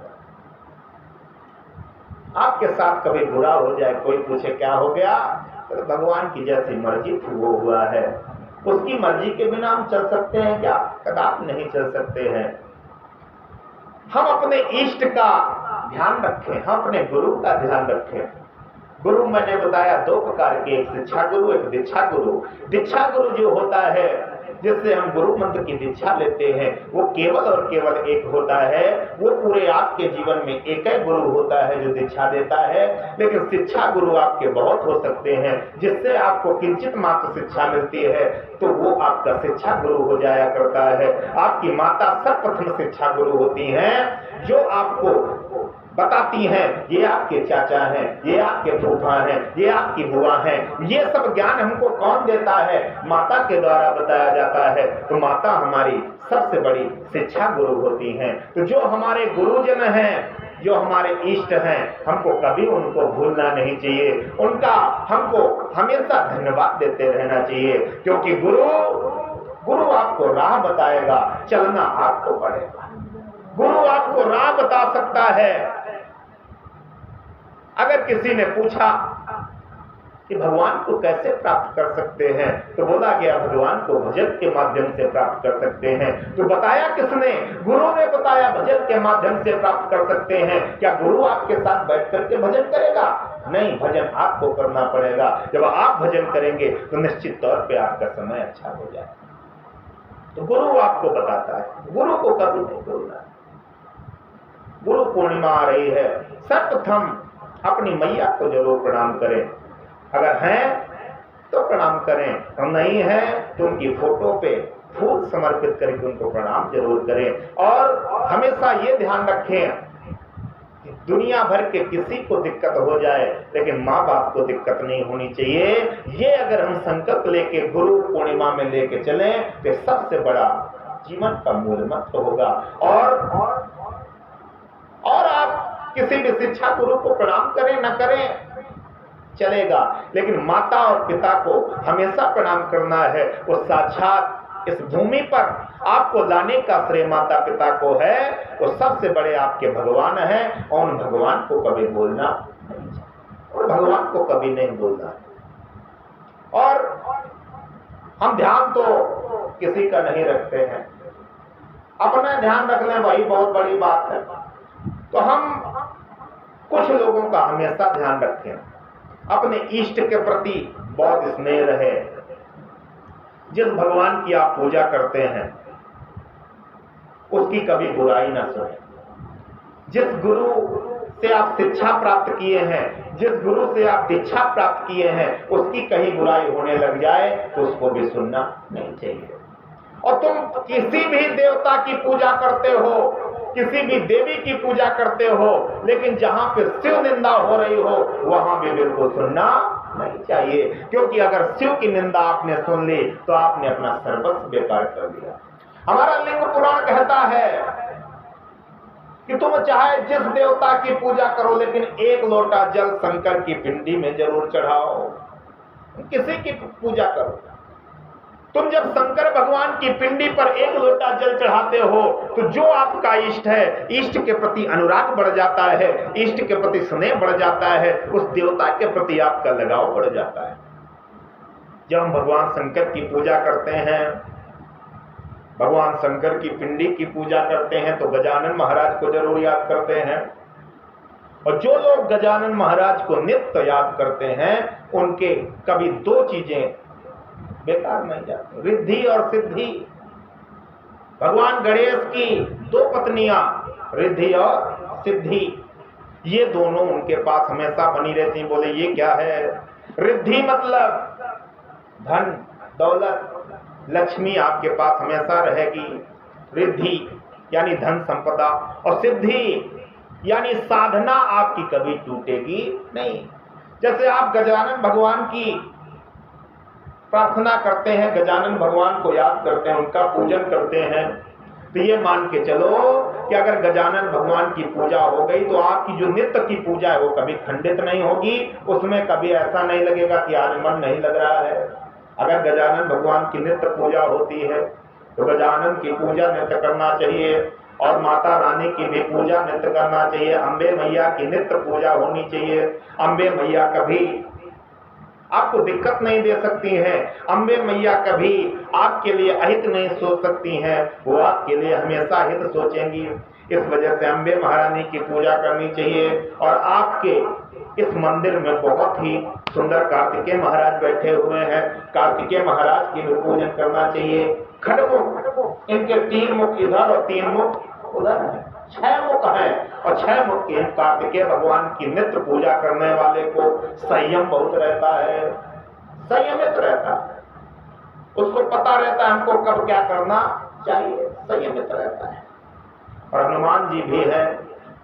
आपके साथ कभी बुरा हो जाए, कोई पूछे क्या हो गया, तो भगवान की जैसी मर्जी थी वो हुआ है। उसकी मर्जी के बिना हम चल सकते हैं क्या? कदापि नहीं चल सकते हैं। हम अपने इष्ट का ध्यान रखें, हम अपने गुरु का ध्यान रखें। गुरु मैंने बताया दो प्रकार के, एक शिक्षा गुरु, एक दीक्षा गुरु। दीक्षा गुरु जो होता है, जिससे हम गुरु मंत्र की दीक्षा लेते हैं, वो केवल और केवल एक होता है। वो पूरे आपके जीवन में एक ही गुरु होता है जो दीक्षा देता है। लेकिन शिक्षा गुरु आपके बहुत हो सकते हैं, जिससे आपको किंचित मात्र शिक्षा मिलती है तो वो आपका शिक्षा गुरु हो जाया करता है। आपकी माता सर्वप्रथम शिक्षा गुरु होती हैं, जो आपको बताती हैं ये आपके चाचा हैं, ये आपके फूफा हैं, ये आपकी बुआ हैं। ये सब ज्ञान हमको कौन देता है? माता के द्वारा बताया जाता है। तो माता हमारी सबसे बड़ी शिक्षा गुरु होती हैं। तो जो हमारे गुरुजन हैं, जो हमारे इष्ट हैं, हमको कभी उनको भूलना नहीं चाहिए। उनका हमको हमेशा धन्यवाद देते रहना चाहिए, क्योंकि गुरु आपको राह बताएगा, चलना आपको पड़ेगा। गुरु आपको राह बता सकता है। अगर किसी ने पूछा कि भगवान को कैसे प्राप्त कर सकते हैं, तो बोला गया भगवान को भजन के माध्यम से प्राप्त कर सकते हैं। तो बताया किसने? गुरु ने बताया भजन के माध्यम से प्राप्त कर सकते हैं। क्या गुरु आपके साथ बैठ करके भजन करेगा? नहीं, भजन आपको करना पड़ेगा। जब आप भजन करेंगे तो निश्चित तौर पे आपका समय अच्छा हो जाएगा। तो गुरु आपको बताता है, गुरु को कभी नहीं भूलना। गुरु पूर्णिमा आ रही है, सर्वप्रथम अपनी मैया को जरूर प्रणाम करें। अगर हैं तो प्रणाम करें, हम नहीं हैं तो उनकी फोटो पे फूल समर्पित करके उनको प्रणाम जरूर करें। और हमेशा ये ध्यान रखें कि दुनिया भर के किसी को दिक्कत हो जाए लेकिन माँ बाप को दिक्कत नहीं होनी चाहिए। ये अगर हम संकल्प लेके गुरु पूर्णिमा में लेके चलें तो सबसे बड़ा जीवन का मूल मंत्र होगा। और आप किसी भी शिक्षा गुरु को प्रणाम करें न करें चलेगा, लेकिन माता और पिता को हमेशा प्रणाम करना है। वो साक्षात इस भूमि पर आपको लाने का श्रेय माता पिता को है। वो सबसे बड़े आपके भगवान हैं और उन भगवान को कभी भूलना नहीं चाहिए और भगवान को कभी नहीं भूलना। और हम ध्यान तो किसी का नहीं रखते हैं, अपना ध्यान रख लें वही बहुत बड़ी बात है। तो हम कुछ लोगों का हमेशा ध्यान रखें, अपने इष्ट के प्रति बहुत स्नेह रहे। जिस भगवान की आप पूजा करते हैं उसकी कभी बुराई ना सुने। जिस गुरु से आप शिक्षा प्राप्त किए हैं, जिस गुरु से आप दीक्षा प्राप्त किए हैं, उसकी कहीं बुराई होने लग जाए तो उसको भी सुनना नहीं चाहिए। और तुम किसी भी देवता की पूजा करते हो, किसी भी देवी की पूजा करते हो, लेकिन जहां पे शिव निंदा हो रही हो वहां भी बिल्कुल सुनना नहीं चाहिए, क्योंकि अगर शिव की निंदा आपने सुन ली तो आपने अपना सर्वस्व बेकार कर दिया। हमारा लिंग पुराण कहता है कि तुम चाहे जिस देवता की पूजा करो लेकिन एक लोटा जल शंकर की पिंडी में जरूर चढ़ाओ। किसी की पूजा करो, तुम जब शंकर भगवान की पिंडी पर एक लोटा जल चढ़ाते हो तो जो आपका इष्ट है, इष्ट के प्रति अनुराग बढ़ जाता है, इष्ट के प्रति स्नेह बढ़ जाता है, उस देवता के प्रति आपका लगाव बढ़ जाता है। जब हम भगवान शंकर की पूजा करते हैं, भगवान शंकर की पिंडी की पूजा करते हैं तो गजानन महाराज को जरूर याद करते हैं। और जो लोग गजानन महाराज को नित्य याद करते हैं उनके कभी दो चीजें बेकार नहीं जाती, रिद्धि और सिद्धि। भगवान गणेश की दो पत्नियां रिद्धि और सिद्धि, ये दोनों उनके पास हमेशा बनी रहती। बोले ये क्या है? रिद्धि मतलब धन दौलत लक्ष्मी आपके पास हमेशा रहेगी, रिद्धि यानी धन संपदा, और सिद्धि यानी साधना आपकी कभी टूटेगी नहीं। जैसे आप गजानन भगवान की प्रार्थना करते हैं, गजानन भगवान को याद करते हैं, उनका पूजन करते हैं, तो ये मान के चलो कि अगर गजानन भगवान की पूजा हो गई तो आपकी जो नित्य की पूजा है वो कभी खंडित नहीं होगी। उसमें कभी ऐसा नहीं लगेगा कि आज मन नहीं लग रहा है। अगर गजानन भगवान की नित्य पूजा होती है तो गजानन की पूजा नित्य करना चाहिए, और माता रानी की भी पूजा नित्य करना चाहिए। अम्बे मैया की नित्य पूजा होनी चाहिए। अम्बे मैया कभी आपको दिक्कत नहीं दे सकती हैं, अम्बे मैया कभी आपके लिए अहित नहीं सोच सकती हैं, वो आपके लिए हमेशा हित सोचेंगी। इस वजह से अम्बे महारानी की पूजा करनी चाहिए। और आपके इस मंदिर में बहुत ही सुंदर कार्तिकेय महाराज बैठे हुए हैं, कार्तिकेय महाराज की भी पूजन करना चाहिए। खड़मुख, इनके 3 मुख इधर और 3 मुख उधर है, 6 मुख है, और 6 मुख के कार्तिकेय भगवान की नित्य पूजा करने वाले को संयम बहुत रहता है, संयमित रहता है, उसको पता रहता है हमको कब क्या करना चाहिए, संयमित रहता है। और हनुमान जी भी है,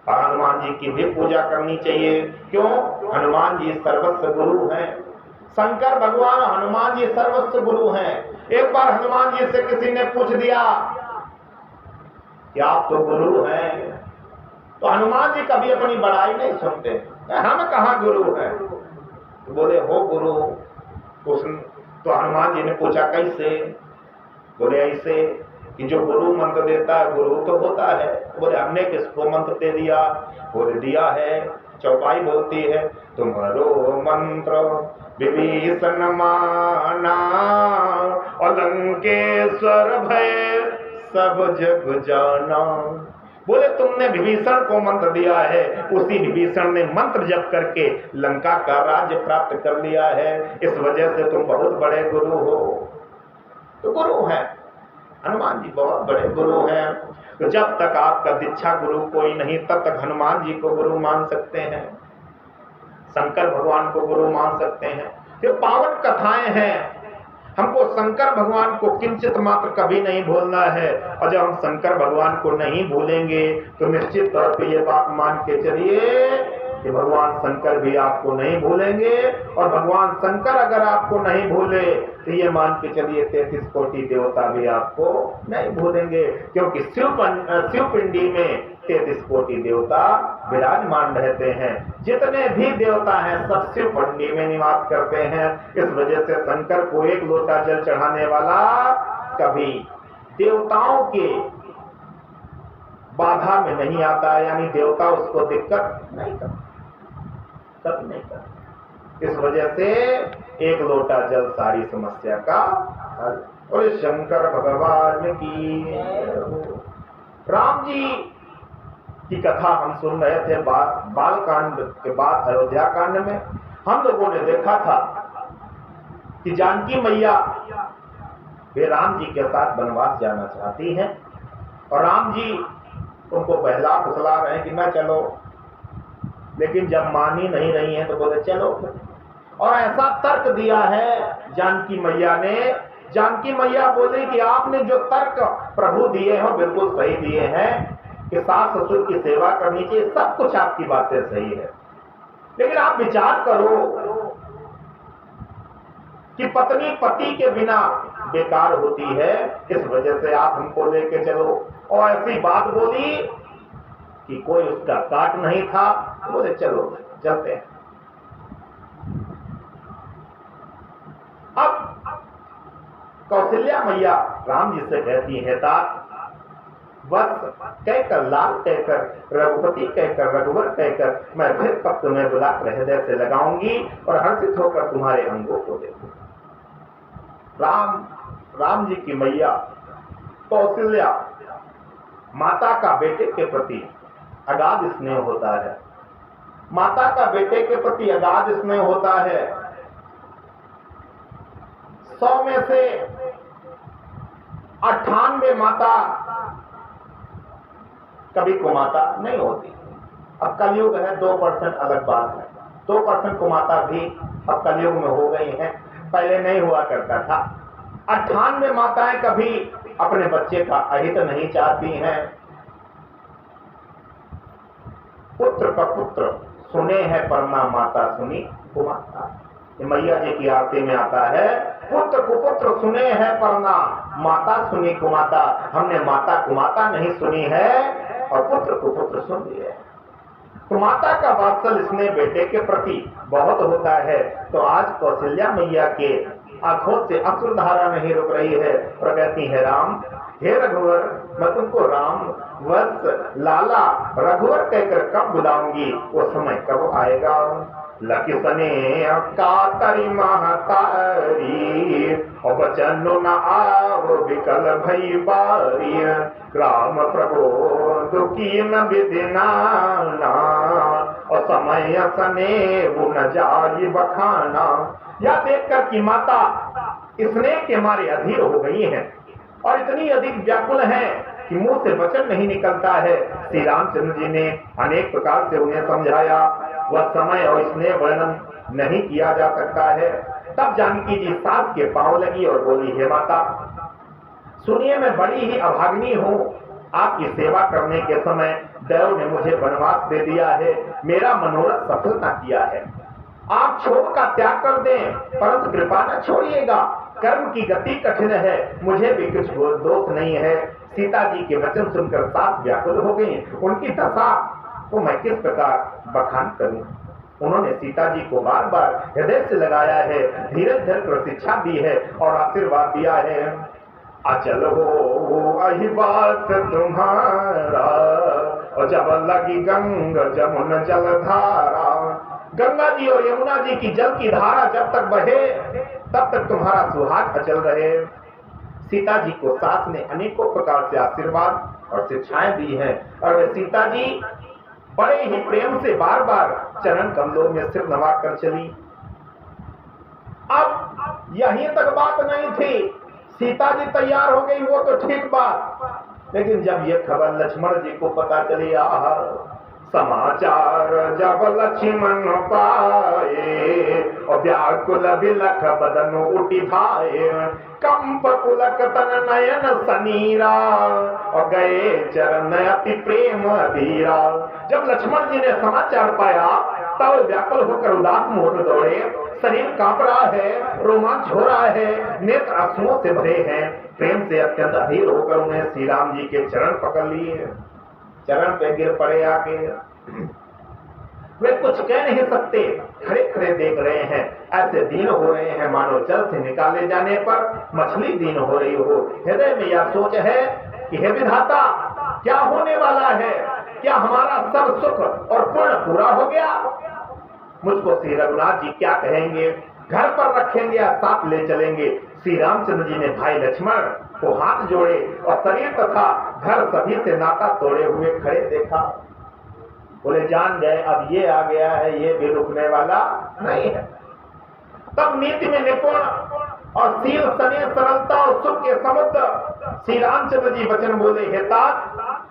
और हनुमान जी की भी पूजा करनी चाहिए। क्यों? हनुमान जी सर्वस्व गुरु हैं। शंकर भगवान हनुमान जी सर्वस्व गुरु हैं। एक बार हनुमान जी से किसी ने पूछ दिया कि आप तो गुरु हैं, तो हनुमान जी कभी अपनी बड़ाई नहीं सुनते, हम कहाँ गुरु हैं? तो बोले हो गुरु। तो हनुमान जी ने पूछा कैसे? बोले ऐसे कि जो गुरु मंत्र देता है गुरु तो होता है। बोले हमने किसको मंत्र दे दिया? बोले दिया है, चौपाई बोलती है, तुम्हारो मंत्र विभीषण माना, अलंकेश्वर भय सब जग जाना। बोले तुमने विभीषण को मंत्र दिया है, उसी विभीषण ने मंत्र जप करके लंका का राज्य प्राप्त कर लिया है, इस वजह से तुम बहुत बड़े गुरु हो। तो गुरु हैं हनुमान जी, बहुत बड़े गुरु हैं। तो जब तक आपका दीक्षा गुरु कोई नहीं तब तक हनुमान जी को गुरु मान सकते हैं, शंकर भगवान को गुरु मान सकते हैं। ये पावन कथाएं हैं, हमको शंकर भगवान को किंचित मात्र कभी नहीं भूलना है। और जब हम शंकर भगवान को नहीं भूलेंगे तो निश्चित तौर पे ये बात मान के चलिए कि भगवान शंकर भी आपको नहीं भूलेंगे। और भगवान शंकर अगर आपको नहीं भूले तो ये मान के चलिए 33 कोटि देवता भी आपको नहीं भूलेंगे, क्योंकि शिवपिंडी में 33 कोटि देवता विराजमान रहते हैं। जितने भी देवता हैं सब शिवपिंडी में निवास करते हैं। इस वजह से शंकर को एक लोटा जल चढ़ाने वाला कभी देवताओं के बाधा में नहीं आता, यानी देवता उसको दिक्कत नहीं करता, कभी नहीं करता। इस वजह से एक लोटा जल सारी समस्या का हल। और शंकर भगवान की राम जी की कथा हम सुन रहे थे बाल कांड के बाद अयोध्या कांड में हम लोगों ने देखा था कि जानकी मैया वे राम जी के साथ वनवास जाना चाहती हैं और राम जी उनको बहला फुसला रहे हैं कि ना चलो, लेकिन जब मानी नहीं रही हैं तो बोले चलो। और ऐसा तर्क दिया है जानकी मैया ने, जानकी मैया बोली कि आपने जो तर्क प्रभु दिए हैं बिल्कुल सही दिए हैं कि सास ससुर की सेवा करनी चाहिए, सब कुछ आपकी बातें सही है, लेकिन आप विचार करो कि पत्नी पति के बिना बेकार होती है, इस वजह से आप हमको लेके चलो। और ऐसी बात बोली कि कोई उसका काट नहीं था, बोले चलो चलते हैं। अब कौशल्या मैया राम जी से कहती है तात बस कहकर लाल कहकर रघुपति कहकर रघुवर कहकर मैं फिर कब तुम्हें बुलाकर हृदय से लगाऊंगी और हर्षित होकर तुम्हारे अंगों को देखूंगी। राम जी की मैया कौशल्या माता का बेटे के प्रति अगाध स्नेह होता है, माता का बेटे के प्रति अगाध स्नेह होता है। 100 में से 98 माता कभी कुमाता नहीं होती। अब कलयुग है, 2% अलग बात है, 2% कुमाता भी अब कलयुग में हो गई हैं, पहले नहीं हुआ करता था। 98 माताएं कभी अपने बच्चे का अहित नहीं चाहती हैं। पुत्र का पुत्र सुने है परना माता सुनी कुमाता, ये मैया जी की आरती में आता है। पुत्र कुपुत्र सुने है परना माता सुनी कुमाता, हमने माता कुमाता नहीं सुनी है और पुत्र कुपुत्र सुन लिए। तो माता का वात्सल स्नेह बेटे के प्रति बहुत होता है। तो आज कौशल्या मैया के आंखों से अश्रुधारा नहीं रुक रही है और कहती है राम हे रघुवर मैं तुमको राम वत्स लाला रघुवर कहकर कब बुलाऊंगी, वो समय कब आएगा। लकिसने कातरी महतारी और बचन न आवो विकल भई बारी, राम प्रभु दुखी न विधिनाना और समय सने वो न जाई बखाना। यह देखकर कि माता स्नेह के मारे अधीर हो गई हैं और इतनी अधिक व्याकुल है कि मुंह से वचन नहीं निकलता है। श्री रामचंद्र जी ने अनेक प्रकार से उन्हें समझाया, वह समय और स्नेह वर्णन नहीं किया जा सकता है। तब जानकी जी सास के पांव लगी और बोली हे माता सुनिए मैं बड़ी ही अभाग्नी हूँ, आपकी सेवा करने के समय देव ने मुझे वनवास दे दिया है, मेरा मनोरथ सफल न किया है। आप क्षोभ का त्याग कर दें परंतु कृपा न छोड़िएगा, कर्म की गति कठिन है, मुझे भी कुछ दोष नहीं है। सीता जी के वचन सुनकर सास व्याकुल हो गई, उनकी दशा तो मैं किस प्रकार बखान करूं। उन्होंने सीता जी को बार बार हृदय से लगाया है, धीरज धर शिक्षा दी है और आशीर्वाद दिया है। अचल हो अही बात तुम्हारा और जब लगी गंग जमुन जलधारा, गंगा जी और यमुना जी की जल की धारा जब तक बहे तब तक तुम्हारा सुहाग अचल रहे। सीता जी को सास ने अनेकों प्रकार से आशीर्वाद और शिक्षाएं दी हैं और वे सीता जी बड़े ही प्रेम से बार बार चरण कमलों में सिर नवा कर चली। अब यहीं तक बात नहीं थी, सीता जी तैयार हो गई वो तो ठीक बात, लेकिन जब ये खबर लक्ष्मण जी को पता चली, समाचार जब लक्ष्मण पाए, और व्याकुल बिलख बदन उठी धाये, कंप पुलक तन नयन सनीरा, और गए चरण अति प्रेम धीरा। जब लक्ष्मण जी ने समाचार पाया तब व्याकुल होकर उदास मोड़ दौड़े, शरीर कांप रहा है, रोमांच हो रहा है, नेत्र आंसुओं से भरे हैं। प्रेम से अत्यंत अधीर होकर उन्हें श्री राम जी के चरण पकड़ लिए, चरण पे गिर पड़े आके। वे कुछ कह नहीं सकते, खड़े खड़े देख रहे हैं। ऐसे दीन हो रहे हैं मानो जल से निकाले जाने पर मछली दीन हो रही हो। हृदय में यह सोच है कि हे विधाता, क्या होने वाला है? क्या हमारा सब सुख और पुण्य पूरा हो गया? मुझको श्री रघुनाथ जी क्या कहेंगे? घर पर रखेंगे या साथ ले चलेंगे? श्री रामचंद्र जी ने भाई लक्ष्मण को हाथ जोड़े और शरीर तथा घर सभी से नाता तोड़े हुए खड़े देखा। बोले जान गए अब ये आ गया है, ये भी रुकने वाला नहीं है। तब नीति में निपुण और शील स्नेह सरलता और सुख के समुद्र श्री रामचंद्र जी वचन बोले, हे तात,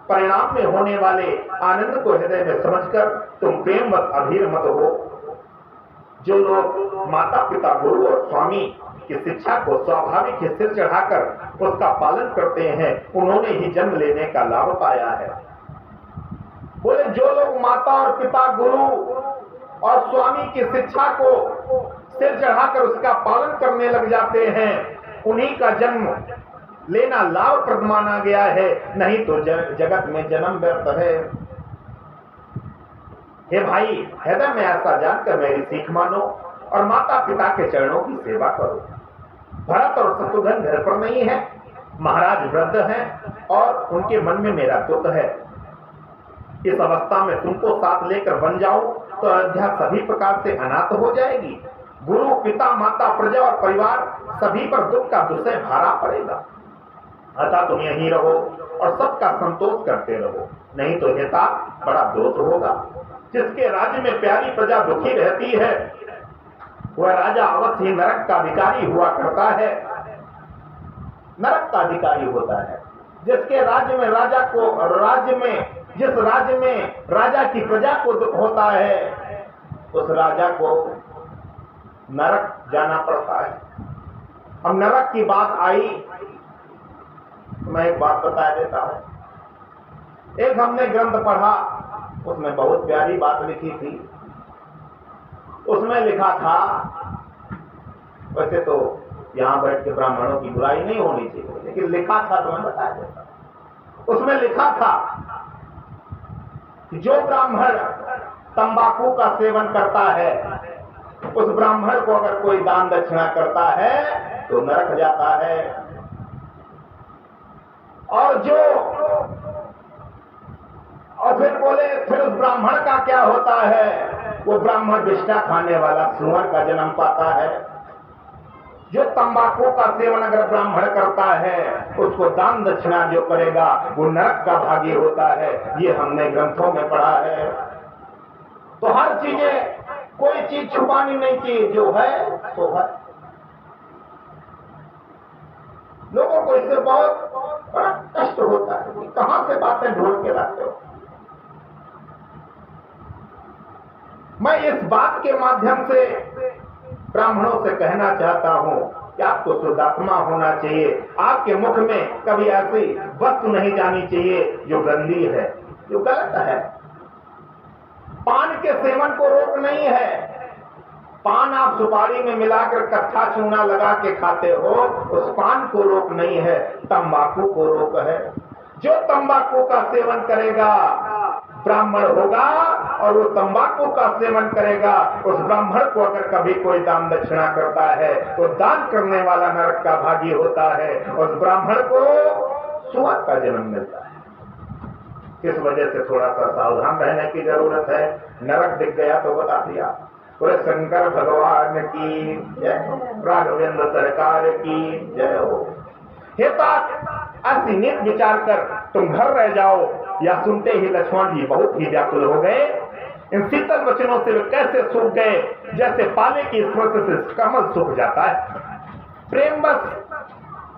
परिणाम में होने वाले आनंद को हृदय में समझकर तुम प्रेम मत अधीर मत हो। जो लोग माता पिता गुरु और स्वामी की शिक्षा को स्वाभाविक ही सिर चढ़ाकर उसका पालन करते हैं, उन्होंने ही जन्म लेने का लाभ पाया है। बोले जो लोग माता और पिता गुरु और स्वामी की शिक्षा को सिर चढ़ाकर उसका पालन करने लग जाते हैं, उन्हीं का जन्म लेना लाभप्रद माना गया है, नहीं तो जगत में जन्म व्यर्थ है। हे भाई, हृदय में ऐसा जानकर मेरी सीख मानो और माता पिता के चरणों की सेवा करो। भरत और शत्रुघ्न घर पर नहीं है, महाराज वृद्ध हैं और उनके मन में मेरा दुख है। इस अवस्था में तुमको साथ लेकर बन जाऊं तो अयोध्या सभी प्रकार से अनाथ हो जाएगी। गुरु पिता माता प्रजा और परिवार सभी पर दुख का दुसह भारा पड़ेगा। अतः तुम यहीं रहो और सबका संतोष करते रहो, नहीं तो हेता बड़ा दोष होगा। जिसके राज्य में प्यारी प्रजा दुखी रहती है वह राजा अवश्य ही नरक का अधिकारी हुआ करता है, नरक का अधिकारी होता है। जिसके राज्य में राजा को जिस राज्य में राजा की प्रजा को दुख होता है उस राजा को नरक जाना पड़ता है। अब नरक की बात आई तो मैं एक बात बता देता हूं। एक हमने ग्रंथ पढ़ा, उसमें बहुत प्यारी बात लिखी थी। उसमें लिखा था, वैसे तो यहां बैठ के ब्राह्मणों की बुराई नहीं होनी चाहिए, लेकिन लिखा था तो मैं बता देता। उसमें लिखा था कि जो ब्राह्मण तंबाकू का सेवन करता है उस ब्राह्मण को अगर कोई दान दक्षिणा करता है तो नरक जाता है। और फिर बोले फिर उस ब्राह्मण का क्या होता है? वो ब्राह्मण विष्ठा खाने वाला सुअर का जन्म पाता है। जो तंबाकू का सेवन अगर ब्राह्मण करता है उसको दान दक्षिणा जो करेगा वो नरक का भागी होता है। ये हमने ग्रंथों में पढ़ा है। तो हर चीजें, कोई चीज छुपानी नहीं चाहिए, जो है तो है। लोगों को इससे बहुत बड़ा कष्ट होता है कि कहां से बातें ढूंढ के लाते हो। मैं इस बात के माध्यम से ब्राह्मणों से कहना चाहता हूं कि आपको शुद्धात्मा होना चाहिए। आपके मुख में कभी ऐसी वस्तु नहीं जानी चाहिए जो गंदी है, जो गलत है। पान के सेवन को रोक नहीं है। पान आप सुपारी में मिलाकर कच्चा चूना लगा के खाते हो, उस पान को रोक नहीं है, तंबाकू को रोक है। जो तंबाकू का सेवन करेगा ब्राह्मण होगा और वो तंबाकू का सेवन करेगा। उस ब्राह्मण को अगर कभी कोई दान दक्षिणा करता है तो दान करने वाला नरक का भागी होता है और उस ब्राह्मण को सुअर का जन्म मिलता है। इस वजह से थोड़ा सा सावधान रहने की जरूरत है। नरक दिख गया तो बता दिया। बोले शंकर भगवान की जय, राघवेंद्र सरकार की जय हो। हेता ऐसी नीत विचार कर तुम घर रह जाओ। या सुनते ही लक्ष्मण जी बहुत ही व्याकुल हो गए। इन शीतल वचनों से वे कैसे सूख गए जैसे पाले की स्पर्श से कमल सूख जाता है। प्रेम बस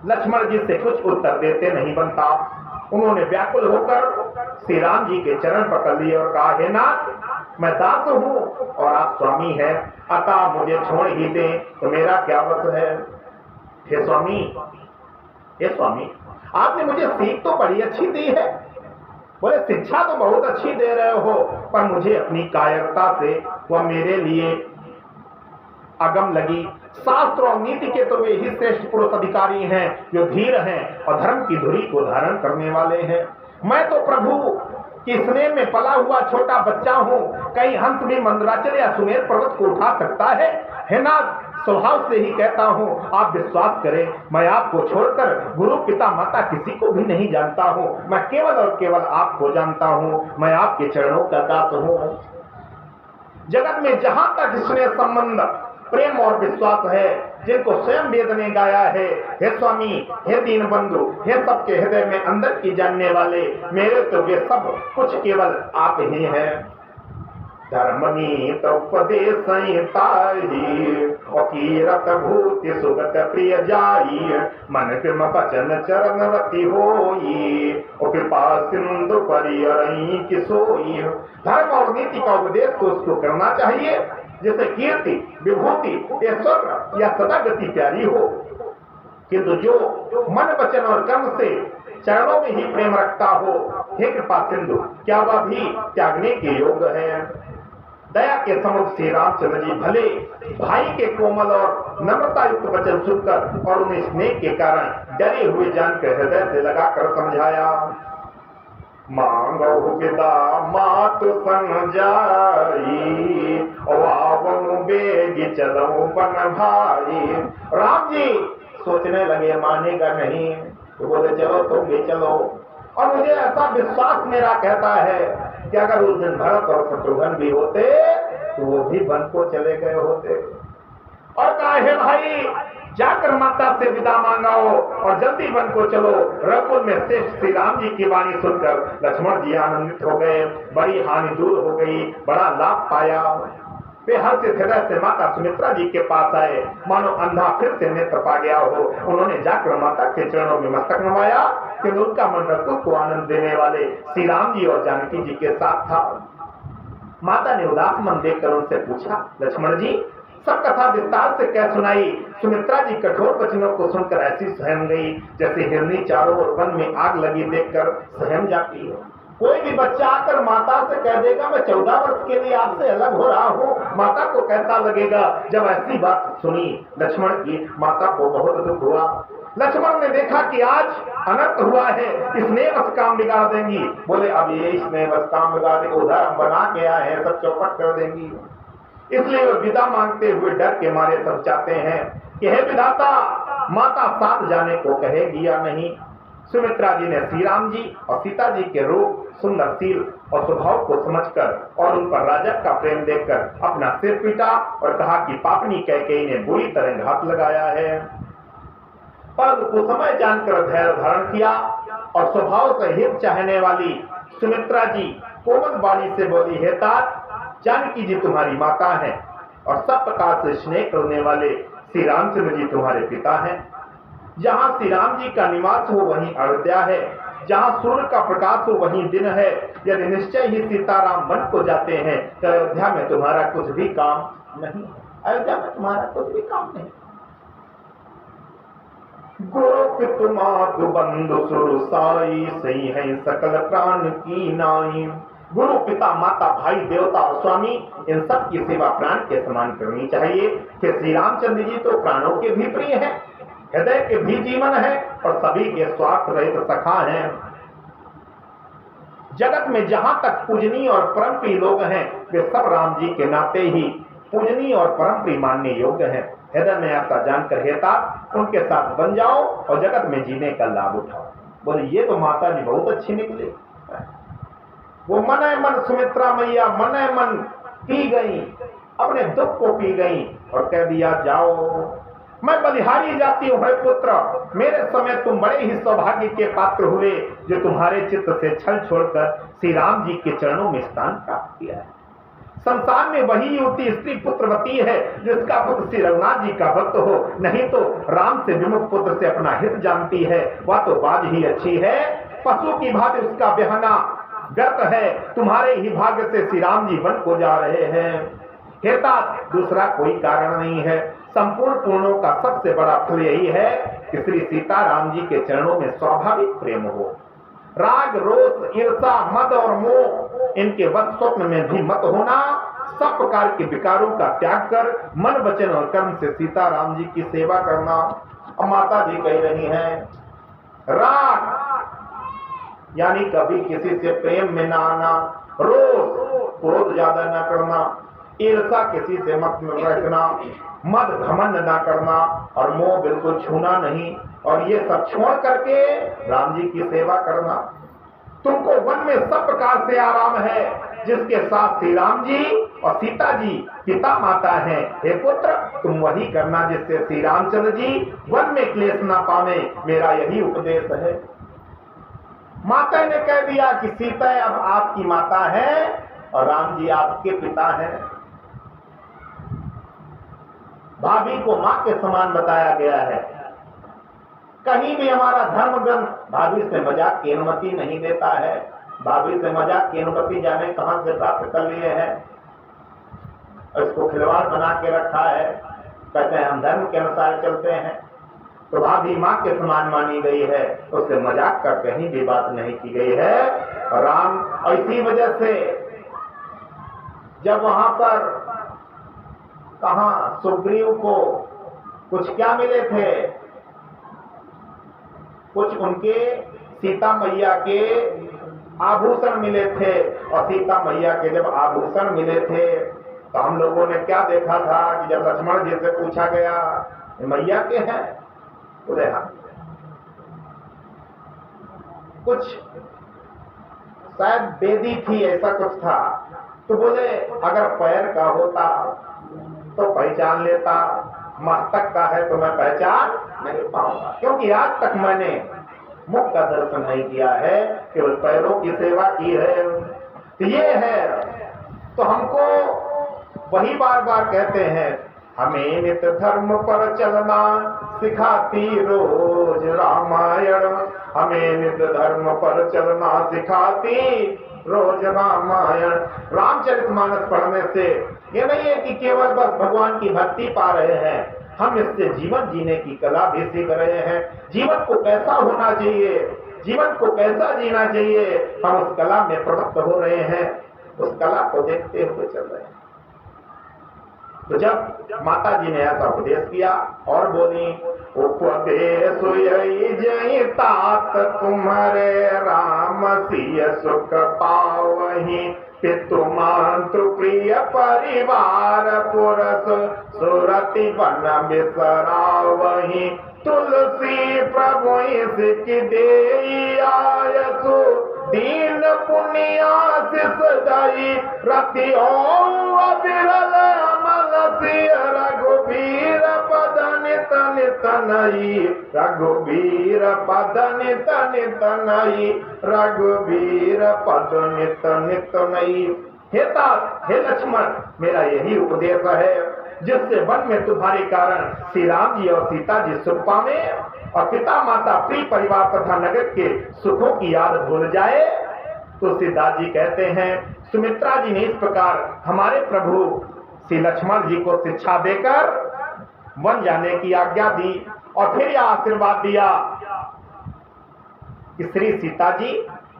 लक्ष्मण जी से कुछ उत्तर देते नहीं बनता। उन्होंने व्याकुल होकर श्री राम जी के चरण पकड़ लिए और कहा, हे नाथ, मैं दास हूं और आप स्वामी हैं, अतः मुझे छोड़ ही दें तो मेरा क्या वश है। हे स्वामी, आपने मुझे सीख तो बड़ी अच्छी दी है, बोले शिक्षा तो बहुत अच्छी दे रहे हो, पर मुझे अपनी कायरता से वह मेरे लिए अगम लगी। शास्त्र और नीति के तो वे ही श्रेष्ठ पुरुष अधिकारी हैं जो धीर हैं और धर्म की धुरी को धारण करने वाले हैं। मैं तो प्रभु कि स्नेह में पला हुआ छोटा बच्चा हूँ, कहीं हंस भी मंदराचल या सुमेर पर्वत को उठा सकता है। हे नाथ, स्वभाव से ही कहता हूँ, आप विश्वास करें, मैं आपको छोड़कर गुरु पिता माता किसी को भी नहीं जानता हूँ। मैं केवल और केवल आपको जानता हूँ। मैं आपके चरणों का दास हूँ। जगत में जहां तक स्नेह संबंध, प्रेम और विश्वास है, जिनको स्वयं वेद ने गाया है, हे स्वामी, हे दीन बंधु, हे सबके हृदय में अंदर की जानने वाले, मेरे तो वे सब कुछ केवल आप ही हैं। धर्मनीत उपदेश अकीरत भूति सुगत प्रिय जाई, मन कृम बचन चरणवती होई, कृपा सिंधु परियरई की सोई। धर्म और नीति का उपदेश तो उसको करना चाहिए जैसे कीर्ति, विभूति, ऐश्वर्य या सदा गति प्यारी हो, किंतु जो मन वचन और कर्म से चरणों में ही प्रेम रखता हो, हे कृपा सिंधु, क्या वह भी त्यागने के योग्य है। दया के समुद्र श्री रामचंद्र जी भले भाई के कोमल और नम्रता युक्त वचन सुनकर और उन्हें स्नेह के कारण डरे हुए जानकर हृदय से लगाकर समझाया। मांगो विदा मातु संग जाई, आवनु बेगी चलो बन भाई। राम जी सोचने लगे मानेगा नहीं, तो बोले चलो तुम भी चलो। और मुझे ऐसा विश्वास मेरा कहता है कि अगर उस दिन भरत और शत्रुघ्न भी होते तो वो भी वन को चले गए होते। और कहा, हे भाई, जाकर माता से विदा मांगाओ और जल्दी वन को चलो। रघुकुल में श्रेष्ठ श्री राम जी की वाणी सुनकर लक्ष्मण जी आनंदित हो गए, बड़ी हानि दूर हो गई, बड़ा लाभ पाया। वे हर्षित हृदय से माता सुमित्रा जी के पास आए, मानो अंधा फिर से नेत्र पा गया हो। उन्होंने जाकर माता के चरणों में मस्तक नवाया कि उनका मन रघुकुल को आनंद देने वाले श्री राम जी और जानकी जी के साथ था। माता ने उदास मन देखकर उनसे पूछा, लक्ष्मण जी, सब कथा विस्तार से कह सुनाई। सुमित्रा जी कठोर वचनों को सुनकर ऐसी सहम गई जैसे हिरनी चारों ओर वन में आग लगी देखकर सहम जाती है। कोई भी बच्चा आकर माता से कह देगा, मैं 14 वर्ष के लिए आपसे अलग हो रहा हूँ, माता को कैसा लगेगा। जब ऐसी बात सुनी लक्ष्मण की, माता को बहुत दुख हुआ। लक्ष्मण ने देखा कि आज अनर्थ हुआ है, इसने बस काम बिगाड़ देंगी। बोले, अब ये इसने बस काम बिगाड़ देंगे, उधर हम बना के आए हैं, सब चौपट कर देंगी। इसलिए वे विदा मांगते हुए डर के मारे सब चाहते हैं कि हे विधाता, माता साथ जाने को कहेगी या नहीं। सुमित्रा जी ने श्री राम जी और सीता जी के रूप, सुंदरशील और स्वभाव को समझकर और उन पर राजा का प्रेम देखकर अपना सिर पीटा और कहा कि पापनी कैकेयी ने बुरी तरह घात लगाया है। पर कुछ समय जानकर धैर्य धारण किया और स्वभाव से हित चाहने वाली सुमित्रा जी कोमल वाणी से बोली, हे तात, जानकी जी तुम्हारी माता हैं और सब प्रकार से स्नेह करने वाले श्री रामचंद्र जी तुम्हारे पिता हैं। जहाँ श्री राम जी का निवास हो वहीं अयोध्या है, जहाँ सूर्य का प्रकाश हो वहीं दिन है। यदि निश्चय ही सीताराम वन को जाते हैं तो अयोध्या में तुम्हारा कुछ भी काम नहीं, अयोध्या में तुम्हारा कुछ भी काम नहीं। गुरु पितु मातु बंधु सुर साई, सही है सकल प्राण की नाई। गुरु पिता माता भाई देवता और स्वामी, इन सब की सेवा प्राण के समान करनी चाहिए। कि श्री रामचंद्र जी तो प्राणों के भी प्रिय हैं, हृदय के भी जीवन है और सभी के स्वार्थ रहित सखा हैं। जगत में जहां तक पूजनीय और परम प्रिय लोग हैं, वे सब राम जी के नाते ही पूजनीय और परम प्रिय मानने योग्य हैं। हृदय में ऐसा जानकर हेता उनके साथ बन जाओ और जगत में जीने का लाभ उठाओ। बोले, ये तो माता जी बहुत अच्छी निकली। वो मन मन सुमित्रा मैया मन मन पी गई, अपने दुख को पी गई और कह दिया, जाओ, मैं बलिहारी जाती हूँ, है पुत्र, मेरे समय तुम बड़े ही सौभाग्य के पात्र हुए जो तुम्हारे चित्त से छल छोड़कर श्री राम जी के चरणों में स्थान प्राप्त किया है। संसार में वही युवती स्त्री पुत्रवती है जिसका पुत्र श्री रघुनाथ जी का भक्त हो, नहीं तो राम से विमुख पुत्र से अपना हित जानती है। वह तो बात ही अच्छी है पशु की भांति उसका बहना व्यर्थ है। तुम्हारे ही भाग्य से श्री राम जी वन को जा रहे हैं। हे तात, दूसरा कोई कारण नहीं है। संपूर्ण पूर्णों का सबसे बड़ा फल यही है कि श्री सीता राम जी के चरणों में स्वाभाविक प्रेम हो। राग, रोष, ईर्षा, मद और मोह इनके वश स्वप्न में भी मत होना। सब प्रकार के विकारों का त्याग कर मन, वचन और कर्म से सीता राम जी की सेवा करना। अब माता जी कह रही हैं, राग यानी कभी किसी से प्रेम में ना आना, रोष क्रोध ज्यादा ना करना, ईर्षा किसी से मत रखना, मद घमंड ना करना और मोह बिल्कुल छूना नहीं। और ये सब छोड़ करके राम जी की सेवा करना। तुमको वन में सब प्रकार से आराम है, जिसके साथ श्री राम जी और सीता जी पिता माता हैं। हे पुत्र, तुम वही करना जिससे श्री रामचंद्र जी वन में क्लेश ना पावे। मेरा यही उपदेश है। माता ने कह दिया कि सीता अब आपकी माता है और राम जी आपके पिता हैं। भाभी को मां के समान बताया गया है। कहीं भी हमारा धर्म ग्रंथ भाभी से मजाक की अनुमति नहीं देता है। भाभी से मजाक की अनुमति जाने कहां से प्राप्त कर लिए हैं। इसको खिलवाड़ बना के रखा है। कहते हैं हम धर्म के अनुसार चलते हैं। तो भाभी मां के समान मानी गई है, उससे मजाक का कहीं भी बात नहीं की गई है। राम इसी वजह से जब वहां पर कहा सुग्रीव को कुछ क्या मिले थे, कुछ उनके सीता मैया के आभूषण मिले थे। और सीता मैया के जब आभूषण मिले थे तो हम लोगों ने क्या देखा था कि जब लक्ष्मण जी से पूछा गया मैया के हैं, बोले हाँ। कुछ शायद बेदी थी, ऐसा कुछ था। तो बोले अगर पैर का होता तो पहचान लेता, मस्तक का है तो मैं पहचान नहीं पाऊंगा, क्योंकि आज तक मैंने मुख का दर्शन नहीं किया है, केवल पैरों की सेवा की है। तो ये है। तो हमको वही बार बार कहते हैं, हमें नित्य धर्म पर चलना सिखाती रोज रामायण। हमें नित्य धर्म पर चलना सिखाती रोज रामायण। रामचरितमानस पढ़ने से ये नहीं है कि केवल बस भगवान की भक्ति पा रहे हैं, हम इससे जीवन जीने की कला भी सीख रहे हैं। जीवन को कैसा होना चाहिए, जीवन को कैसा जीना चाहिए, हम उस कला में प्रवृत्त हो रहे हैं। उस कला को देखते हुए चल रहे हैं। तो जब माता जी ने ऐसा उपदेश किया और बोली, उपदेश यही जय तात तुम्हारे राम सिय सुख पावहि। पितु मातृ प्रिय परिवार पुरस सुरति वन बिसरावहि। तुलसी प्रभु सिख देई आयसु दीन पुण्यासिस दई। रति ओ बिरल अमल सिय रघुबीर पद नित नित नई। रघुबीर पद नित नित नई। रघुबीर पद नित नित नई। हे तात, हे लक्ष्मण, मेरा यही उपदेश है जिससे वन में तुम्हारे कारण श्री राम जी और सीता जी सुख पावे और पिता माता प्रिय परिवार तथा नगर के सुखों की याद भूल जाए। तो सिद्धार्थ जी कहते हैं, सुमित्रा जी ने इस प्रकार हमारे प्रभु श्री लक्ष्मण जी को शिक्षा देकर वन जाने की आज्ञा दी और फिर यह आशीर्वाद दिया कि श्री सीता जी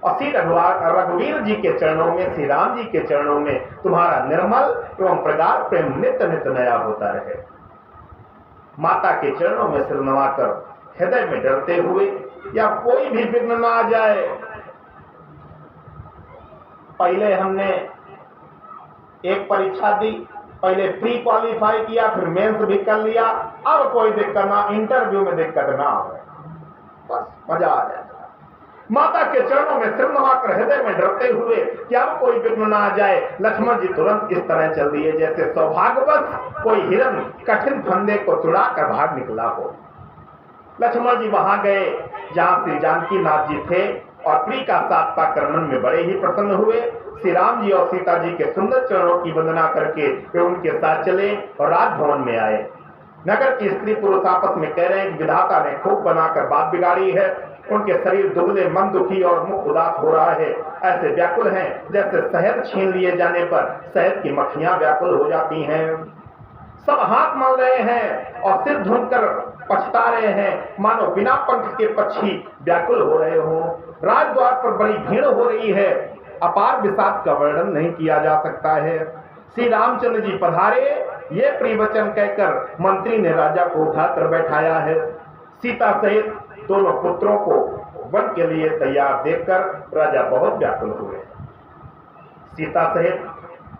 और श्री रघुवीर जी के चरणों में, श्री राम जी के चरणों में तुम्हारा निर्मल एवं प्रगाढ़ प्रेम नित्य नित्य नया होता रहे। माता के चरणों में सिर नवाकर हृदय में डरते हुए या कोई भी विघ्न न आ जाए। पहले हमने एक परीक्षा दी, पहले प्री क्वालिफाई किया, फिर मेंस भी कर लिया। अब कोई दिक्कत ना, इंटरव्यू में दिक्कत ना हो, बस मजा आ जाए। माता के चरणों में सिर नवाकर हृदय में डरते हुए कि अब कोई विघ्न ना आ जाए, लक्ष्मण जी तुरंत इस तरह चल दिए जैसे सौभाग्यवश कोई हिरण कठिन फंदे को तुड़ाकर भाग निकला हो। लक्ष्मण जी वहां गए जहां श्री जानकी नाथ जी थे और प्रिय का साथ पाकर मन में बड़े ही प्रसन्न हुए। श्री राम जी और सीता जी के सुंदर चरणों की वंदना करके वे उनके साथ चले और राजभवन में आए। नगर की स्त्री पुरुष आपस में कह रहे हैं कि विधाता ने खूब बनाकर बात बिगाड़ी है, उनके शरीर दुबले, मन दुखी और मुख उदास हो रहा है। ऐसे व्याकुल हैं जैसे शहद छीन लिए जाने पर शहद की मक्खियां व्याकुल हो जाती हैं। सब हाथ मल रहे हैं और सिर ढूंढकर पछता रहे हैं, मानो बिना पंख के पक्षी व्याकुल हो रहे हो। राजद्वार पर बड़ी भीड़ हो रही है, अपार विषाद का वर्णन नहीं किया जा सकता है। श्री रामचंद्र जी पधारे, ये प्रिवचन कहकर मंत्री ने राजा को उठाकर बैठाया है। सीता सहित दोनों पुत्रों को वन के लिए तैयार देखकर राजा बहुत व्याकुल हुए। सीता सहित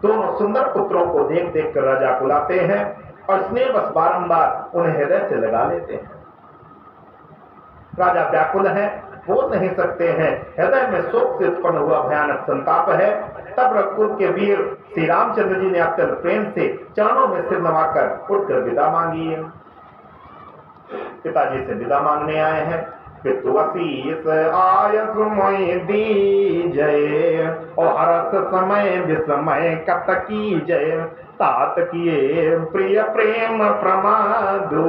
दोनों सुंदर पुत्रों को देख देख कर राजा कुलाते हैं और स्नेह बस बारंबार उन्हें हृदय से लगा लेते हैं। राजा व्याकुल हैं, बोल नहीं सकते हैं, हृदय में शोक से उत्पन्न हुआ भयानक संताप है। तब रघुकुल के वीर श्री रामचंद्र जी ने अत्यंत प्रेम से चरणों में सिर नवाकर उठकर विदा मांगी है। पिताजी से विदा मांगने आए हैं। पितुअसीस आयस मोहि दीजय, और हरस समय विस्मय कतकी जय। तात किए प्रिय प्रेम प्रमादु,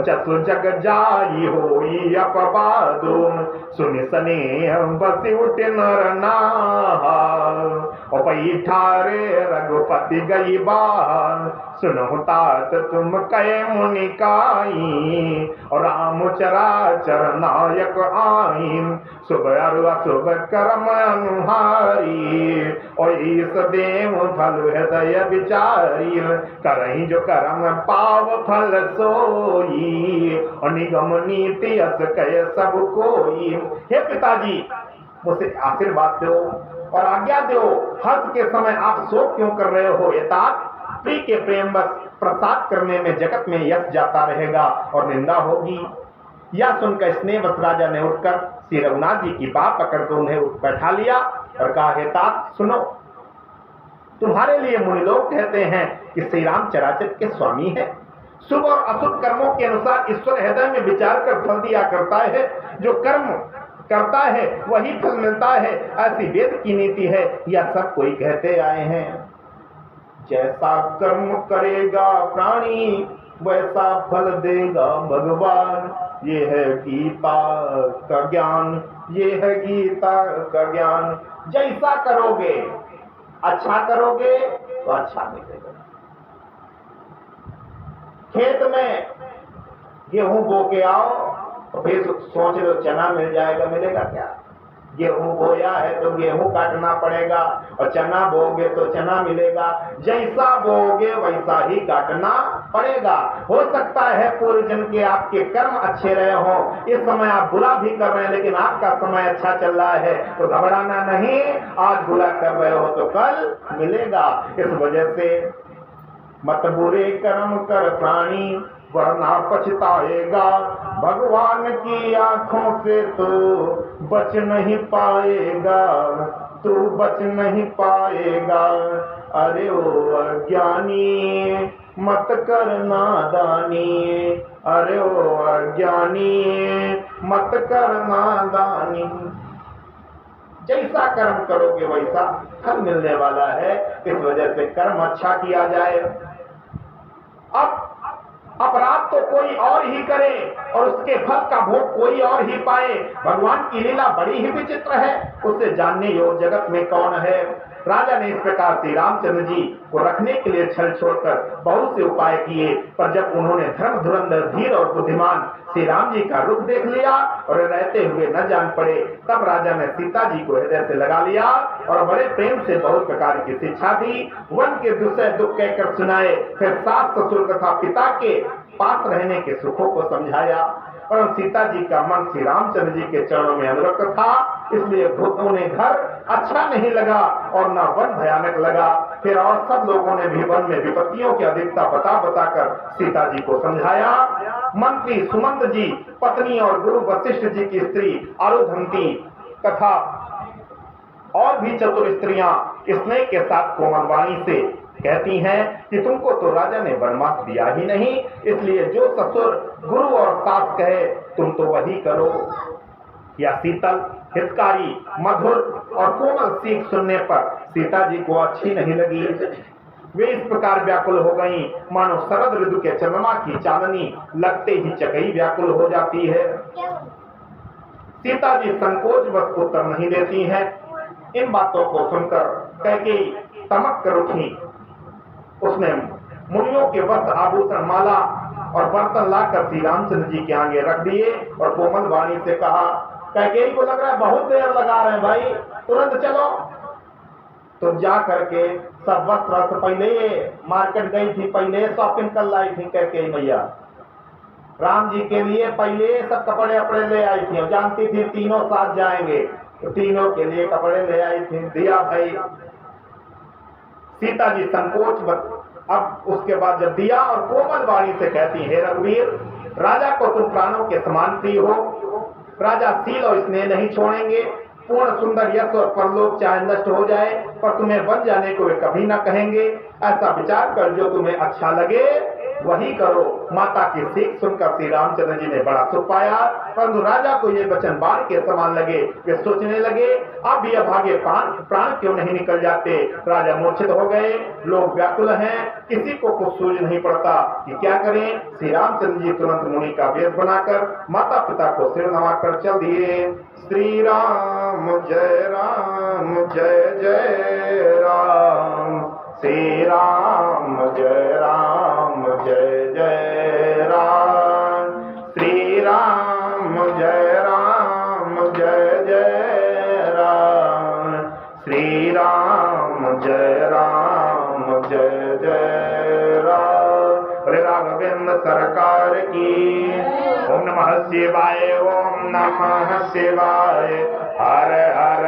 जसु जग जाई होई अपवादु। सुनि स्नेह बसी उठे नर नार, और बैठारे रघुपति गई बाहर। सुनहु तात तुम कहे मुनि काई, और राम चराचर नायक आईन। शुभ अरु अशुभ कर्म अनुहारी, और ईस देव फल हृदय विचारी। करही जो कर्म पाव फल सोई, और निगम नीति अस कह सब कोई। हे पिताजी, मुझसे आशीर्वाद दो और आज्ञा दो। हर्ष के समय आप शोक क्यों कर रहे हो? तात प्रिय के प्रेम बस प्रसाद करने में जगत में यश जाता रहेगा और निंदा होगी। यह सुनकर स्नेहवश राजा ने उठकर श्री रघुनाथ जी की बात पकड़कर उन्हें बैठा लिया और कहा, हे तात सुनो, तुम्हारे लिए मुनि लोग कहते हैं कि श्री राम चराचर के स्वामी है। शुभ और अशुभ कर्मों के अनुसार ईश्वर हृदय में विचार कर फल दिया करता है। जो कर्म करता है वही फल मिलता है, ऐसी वेद की नीति है। यह सब कोई कहते आए हैं। जैसा कर्म करेगा प्राणी वैसा फल देगा भगवान। ये है गीता का ज्ञान, ये है गीता का ज्ञान। जैसा करोगे, अच्छा करोगे तो अच्छा मिलेगा। खेत में गेहूं बो के आओ तो फिर सोच लो चना मिल जाएगा, मिलेगा क्या? गेहूं बोया है तो गेहूं काटना पड़ेगा, और चना बोगे तो चना मिलेगा। जैसा बोगे वैसा ही काटना पड़ेगा। हो सकता है पूर्व जन्म के आपके कर्म अच्छे रहे हो, इस समय आप बुरा भी कर रहे हैं, लेकिन आपका समय अच्छा चल रहा है तो घबराना नहीं। आज बुरा कर रहे हो तो कल मिलेगा। इस वजह से मत बुरे कर्म कर प्राणी, वरना पछताएगा। भगवान की आंखों से तो बच नहीं पाएगा, तू बच नहीं पाएगा। अरे ओ अज्ञानी मत कर नादानी, अरे ओ अज्ञानी मत कर नादानी। जैसा कर्म करोगे वैसा फल मिलने वाला है। इस वजह से कर्म अच्छा किया जाए। अब अपराध तो कोई और ही करे और उसके फल का भोग कोई और ही पाए। भगवान की लीला बड़ी ही विचित्र है, उसे जानने योग्य जगत में कौन है। राजा ने इस प्रकार श्री रामचंद्र जी को रखने के लिए छल छोड़कर बहुत से उपाय किए, पर जब उन्होंने धर्म धुरंधर धीर और बुद्धिमान श्री राम जी का रुख देख लिया और रहते हुए न जान पड़े, तब राजा ने सीता जी को हृदय से लगा लिया और बड़े प्रेम से बहुत प्रकार की शिक्षा दी। वन के दूसरे दुख कहकर सुनाए, फिर सास ससुर तथा पिता के पास रहने के सुखों को समझाया। और सीता जी का मन श्री रामचंद्र जी के चरणों में अनुरक्त था, इसलिए उन्हें घर अच्छा नहीं लगा और न वन भयानक लगा। फिर और सब लोगों ने भी वन में विपत्तियों की अधिकता बता बताकर सीता जी को समझाया। मंत्री सुमंत जी, पत्नी और गुरु वशिष्ठ जी की स्त्री आरुधंती तथा और भी चतुर स्त्रियां स्नेह के साथ कोमल वाणी से कहती हैं कि तुमको तो राजा ने वनवास दिया ही नहीं, इसलिए जो ससुर गुरु और सास कहे तुम तो वही करो। या शीतल, हितकारी, मधुर और कोमल सीख सुनने पर सीता जी को अच्छी नहीं लगी। वे इस प्रकार व्याकुल हो गईं, मानो शरद ऋतु के चंद्रमा की चांदनी लगते ही चकई व्याकुल हो जाती है। सीता जी संकोच बस उत्तर नहीं देती हैं। इन बातों को सुनकर कैकेयी तमक कर उठी। उसने मुनियों के वस्त्र आभूषण माला और बर्तन लाकर श्री रामचंद्र जी के आगे रख दिए और कोमल वाणी से कहा, कैकेयी को लग रहा है बहुत देर लगा रहे हैं भाई, तुरंत चलो। तो जा करके सब वस्त्र पहले मार्केट गई थी, पहले शॉपिंग कर लाई थी कैकेयी मैया। राम जी के लिए पहले सब कपड़े अपने ले आई थी, जानती थी तीनों साथ जाएंगे, तो तीनों के लिए कपड़े ले आई थी, दिया भाई। सीता जी संकोच अब उसके बाद जब दिया और कोमल वाणी से कहती, हे रघुवीर, राजा को तुम प्राणों के समान प्रिय हो, राजा सील और स्नेह नहीं छोड़ेंगे। पूर्ण सुंदर यश और परलोक चाहे नष्ट हो जाए पर तुम्हें बन जाने को वे कभी ना कहेंगे। ऐसा विचार कर जो तुम्हें अच्छा लगे वही करो। माता की सीख सुनकर श्री रामचंद्र जी ने बड़ा सुख पाया, परंतु राजा को ये वचन बाण के समान लगे। वे सोचने लगे, अब भी अभागे प्राण क्यों नहीं निकल जाते। राजा मूर्छित हो गए, लोग व्याकुल हैं, किसी को कुछ सूझ नहीं पड़ता कि क्या करें। श्री रामचंद्र जी तुरंत मुनि का वेश बनाकर माता पिता को सिर नवाकर चल दिए। श्री राम जय जय राम, श्री राम जय जय राम, श्री राम जय जय राम, श्री राम जय जय राम। बोले राघवेंद्र सरकार की। ओम नमः शिवाय, ओम नमः शिवाय, हर हर